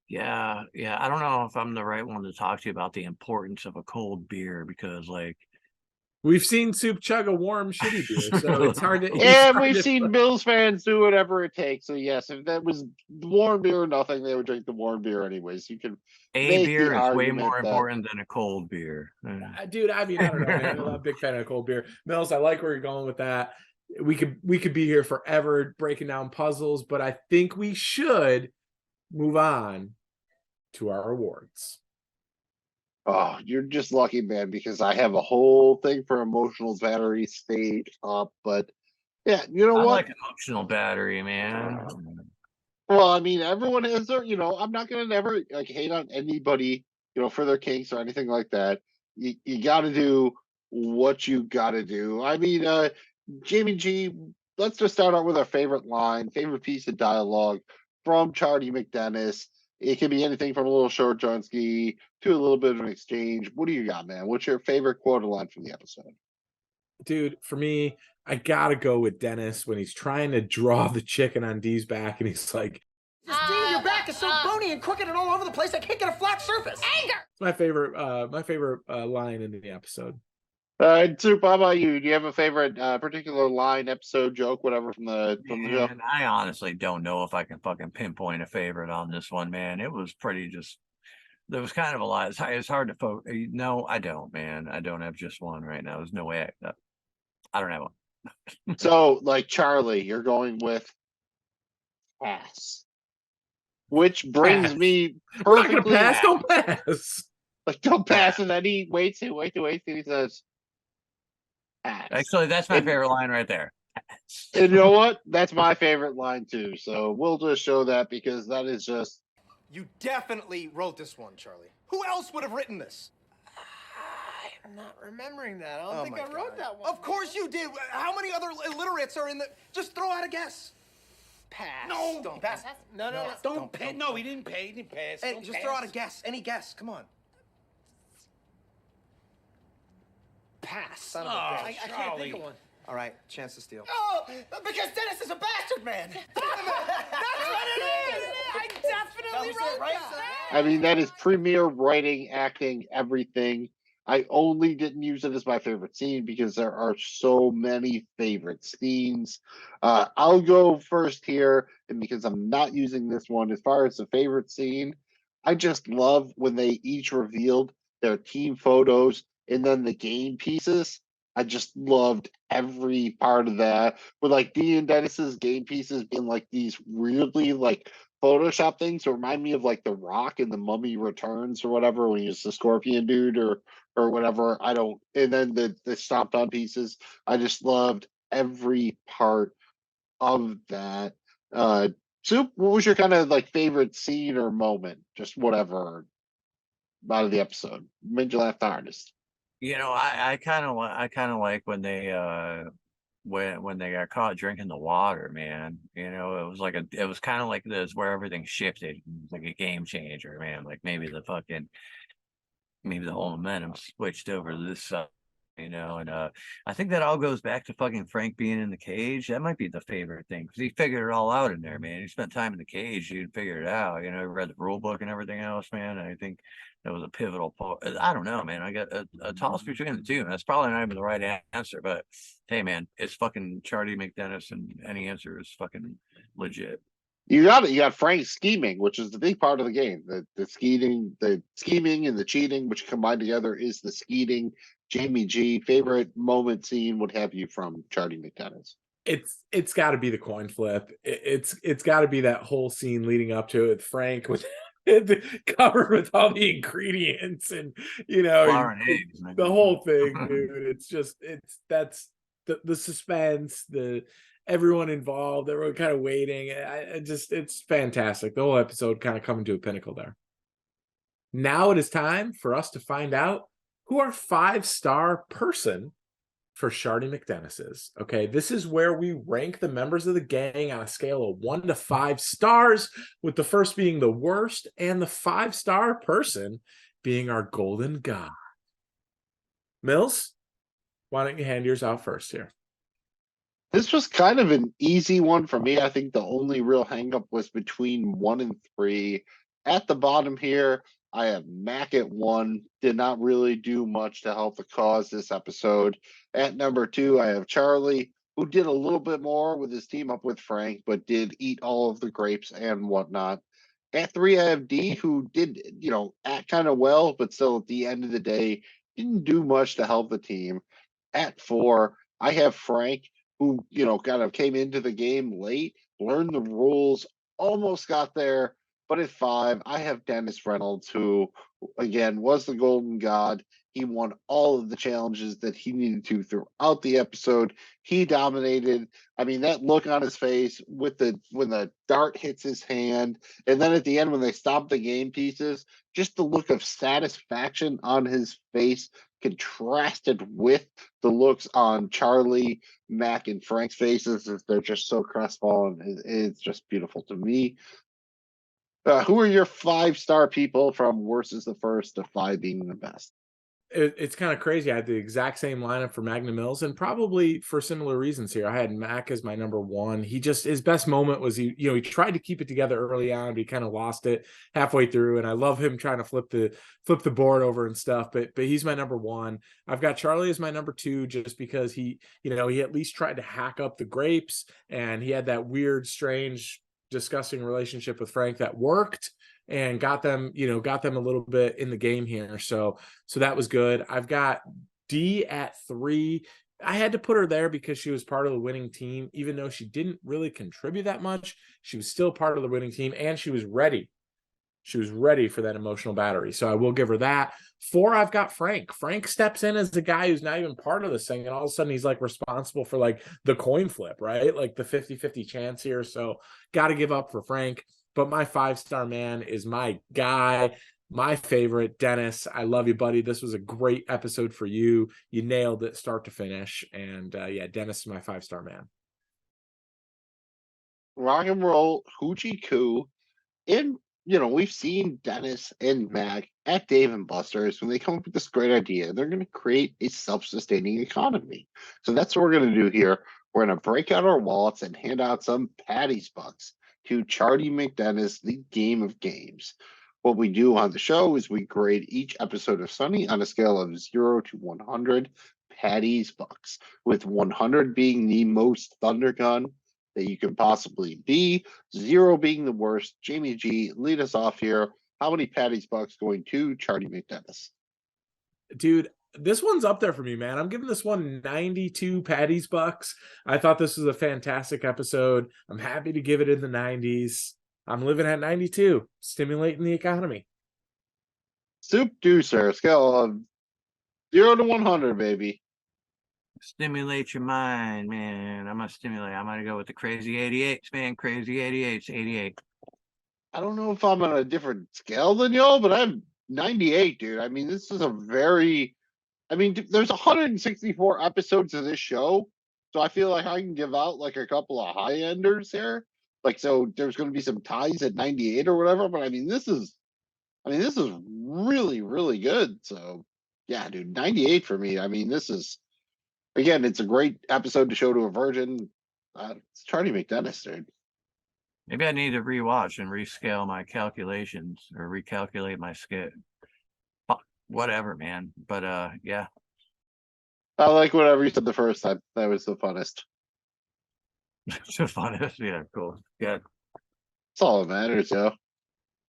Yeah. I don't know if I'm the right one to talk to you about the importance of a cold beer because, like, We've seen Soup chug a warm shitty beer, so it's hard to. And we've seen Bills fans do whatever it takes. So yes, if that was warm beer or nothing, they would drink the warm beer anyways. You can a make beer the is way argument more that important than a cold beer. Dude, I mean, I don't know, man. I'm a big fan of cold beer. Mills, I like where you're going with that. We could be here forever breaking down puzzles, but I think we should move on to our awards. Oh, you're just lucky, man, because I have a whole thing for emotional battery staged up. But yeah, you know I what? like emotional battery, man. Well, I mean, everyone has their, I'm not gonna never hate on anybody, for their kinks or anything like that. You gotta do what you gotta do. I mean, Jamie G, let's just start out with our favorite line, favorite piece of dialogue from CharDee MacDennis. It can be anything from a little short Johnsky to a little bit of an exchange. What do you got, man? What's your favorite quote line from the episode? Dude, for me, I gotta go with Dennis when he's trying to draw the chicken on Dee's back, and he's like, Steve, your back is so bony and crooked and all over the place, I can't get a flat surface. Anger! it's my favorite line in the episode. Soup, how about you? Do you have a favorite particular line, episode, joke, whatever from the show? Man, I honestly don't know if I can fucking pinpoint a favorite on this one, man. It was pretty there was kind of a lot. It's hard to focus. No, I don't, man. I don't have just one right now. There's no way I don't have one. So, like Charlie, you're going with pass. Which brings me We're not gonna perfectly. pass. Don't pass. Like, don't pass, and then he waits, and he says, pass. Actually, that's my favorite line right there. And you know what? That's my favorite line too. So we'll just show that because that is just. You definitely wrote this one, Charlie. Who else would have written this? I'm not remembering that. I don't Oh think my I wrote God. that one. Of course you did. How many other illiterates are in the... Just throw out a guess. Pass. No, Don't pass. pass. No. Don't pay. No, he didn't pay. He didn't pass. Hey, just throw out a guess. Any guess. Come on. Pass. Son of a I bitch. can't think of one. All right, chance to steal. Oh, because Dennis is a bastard, man. That's what it is. I definitely wrote that. I mean, that is premier writing, acting, everything. I only didn't use it as my favorite scene because there are so many favorite scenes. I'll go first here, and because I'm not using this one, as far as the favorite scene, I just love when they each revealed their team photos and then the game pieces. I just loved every part of that. With like Dee and Dennis's game pieces being like these weirdly like Photoshop things that remind me of like The Rock in The Mummy Returns or whatever, when he's the scorpion dude or whatever. I don't, and then the stomped on pieces. I just loved every part of that. Soup, what was your kind of like favorite scene or moment? Just whatever out of the episode made you laugh the hardest. I kind of like when they when they got caught drinking the water, man. It was kind of like this where everything shifted. It was like a game changer, man. Like maybe the whole momentum switched over to this side, and I think that all goes back to fucking Frank being in the cage. That might be the favorite thing, because he figured it all out in there, man. He spent time in the cage, he figured it out, he read the rule book and everything else, man. I think that was a pivotal part. I don't know, man. I got a toss between the two. That's probably not even the right answer, but hey, man, it's fucking CharDee MacDennis, and any answer is fucking legit. You got it. You got Frank scheming, which is the big part of the game. The scheming and the cheating, which combined together is the skeeting. Jamie G, favorite moment, scene, what have you from CharDee MacDennis? It's got to be the coin flip. It's got to be that whole scene leading up to it. Frank with covered with all the ingredients, and the whole thing, dude. That's the suspense, everyone involved, everyone kind of waiting. It's fantastic. The whole episode kind of coming to a pinnacle there. Now it is time for us to find out who our 5-star person for CharDee MacDennis is. Okay, this is where we rank the members of the gang on a scale of 1 to 5 stars, with the first being the worst and the 5-star person being our golden god. Mills, why don't you hand yours out first here? This was kind of an easy one for me. I think the only real hangup was between 1 and 3. At the bottom here, I have Mac at 1. Did not really do much to help the cause this episode. At number 2, I have Charlie, who did a little bit more with his team up with Frank, but did eat all of the grapes and whatnot. At 3, I have D, who did, act kind of well, but still at the end of the day, didn't do much to help the team. At 4, I have Frank, who, kind of came into the game late, learned the rules, almost got there. But at 5, I have Dennis Reynolds, who, again, was the golden god. He won all of the challenges that he needed to throughout the episode. He dominated. I mean, that look on his face when the dart hits his hand, and then at the end when they stop the game pieces, just the look of satisfaction on his face contrasted with the looks on Charlie, Mac, and Frank's faces. They're just so crestfallen. It's just beautiful to me. Who are your 5-star people from worst is the first to 5 being the best? It's kind of crazy. I had the exact same lineup for Magna Mills, and probably for similar reasons here. I had Mac as my number 1. His best moment was he tried to keep it together early on, but he kind of lost it halfway through. And I love him trying to flip the board over and stuff. But he's my number 1. I've got Charlie as my number 2, just because he at least tried to hack up the grapes, and he had that weird, strange, disgusting relationship with Frank that worked and got them a little bit in the game here. So that was good. I've got D at 3. I had to put her there because she was part of the winning team. Even though she didn't really contribute that much, she was still part of the winning team, and she was ready. She was ready for that emotional battery. So I will give her that. 4, I've got Frank. Frank steps in as the guy who's not even part of this thing, and all of a sudden he's like responsible for like the coin flip, right? Like the 50-50 chance here. So got to give up for Frank. But my 5-star man is my guy, my favorite, Dennis. I love you, buddy. This was a great episode for you. You nailed it start to finish. And Dennis is my 5-star man. Rock and roll, hoochie coo. We've seen Dennis and Mac at Dave and Buster's when they come up with this great idea. They're going to create a self-sustaining economy. So that's what we're going to do here. We're going to break out our wallets and hand out some Patty's bucks to CharDee MacDennis, the game of games. What we do on the show is we grade each episode of Sunny on a scale of 0 to 100 Patty's bucks, with 100 being the most thundergun that you can possibly be, 0 being the worst. Jamie G, lead us off here. How many Patty's bucks going to CharDee MacDennis? Dude, this one's up there for me, man. I'm giving this one 92 Patty's bucks. I thought this was a fantastic episode. I'm happy to give it in the 90s. I'm living at 92, stimulating the economy. Soup Deucer, scale of 0 to 100, baby. Stimulate your mind, man. I'm gonna go with the crazy 88s, man. Crazy 88s, 88. I don't know if I'm on a different scale than y'all, but I'm 98, dude. I mean, this is a very, I mean, there's 164 episodes of this show, so I feel like I can give out like a couple of high enders here. Like, so there's going to be some ties at 98 or whatever, but I mean, this is really, really good. So, yeah, dude, 98 for me. I mean, this is, again, it's a great episode to show to a virgin. It's CharDee MacDennis, dude. Maybe I need to rewatch and rescale my calculations or recalculate my scale. Whatever, man. But yeah. I like whatever you said the first time. That was the funnest. So fun. Yeah, cool. Good. That's all that matters, yo.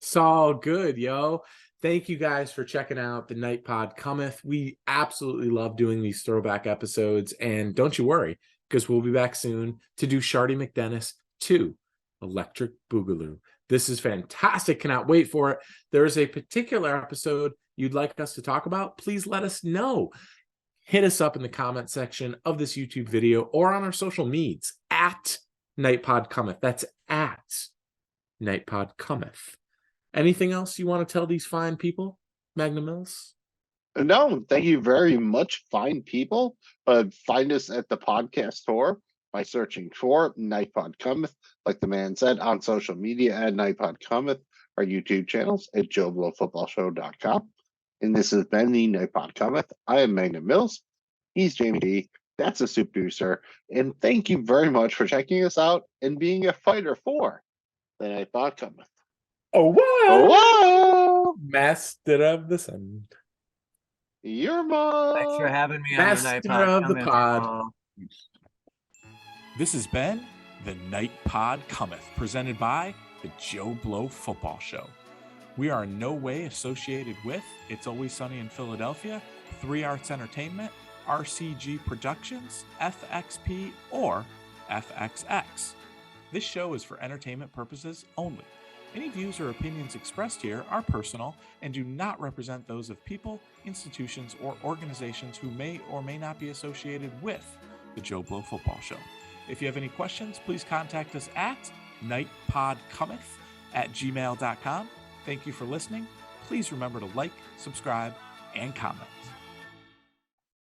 It's all good, yo. Thank you guys for checking out the Night Pod Cometh. We absolutely love doing these throwback episodes. And don't you worry, because we'll be back soon to do CharDee MacDennis 2, Electric Boogaloo. This is fantastic. Cannot wait for it. There is a particular episode you'd like us to talk about. Please let us know. Hit us up in the comment section of this YouTube video or on our social medias at Night Pod Cometh. That's at Night Pod Cometh. Anything else you want to tell these fine people, Magnum Mills? No, thank you very much, fine people. Find us at the podcast tour by searching for Night Pod Cometh, like the man said, on social media at Night Pod Cometh, our YouTube channels at JoeBlowFootballShow.com. And this has been the Night Pod Cometh. I am Magnum Mills. He's Jamie D. That's a Soup Deucer. And thank you very much for checking us out and being a fighter for the Night Pod Cometh. Oh, wow. Oh, wow. Master of the Sun. Your mom. Thanks for having me on the Night Master Pod. of the pod. This has been the Night Pod Cometh, presented by the Joe Blow Football Show. We are in no way associated with It's Always Sunny in Philadelphia, 3 Arts Entertainment, RCG Productions, FXP, or FXX. This show is for entertainment purposes only. Any views or opinions expressed here are personal and do not represent those of people, institutions, or organizations who may or may not be associated with the Joe Blow Football Show. If you have any questions, please contact us at nightpodcometh@gmail.com. Thank you for listening. Please remember to like, subscribe, and comment.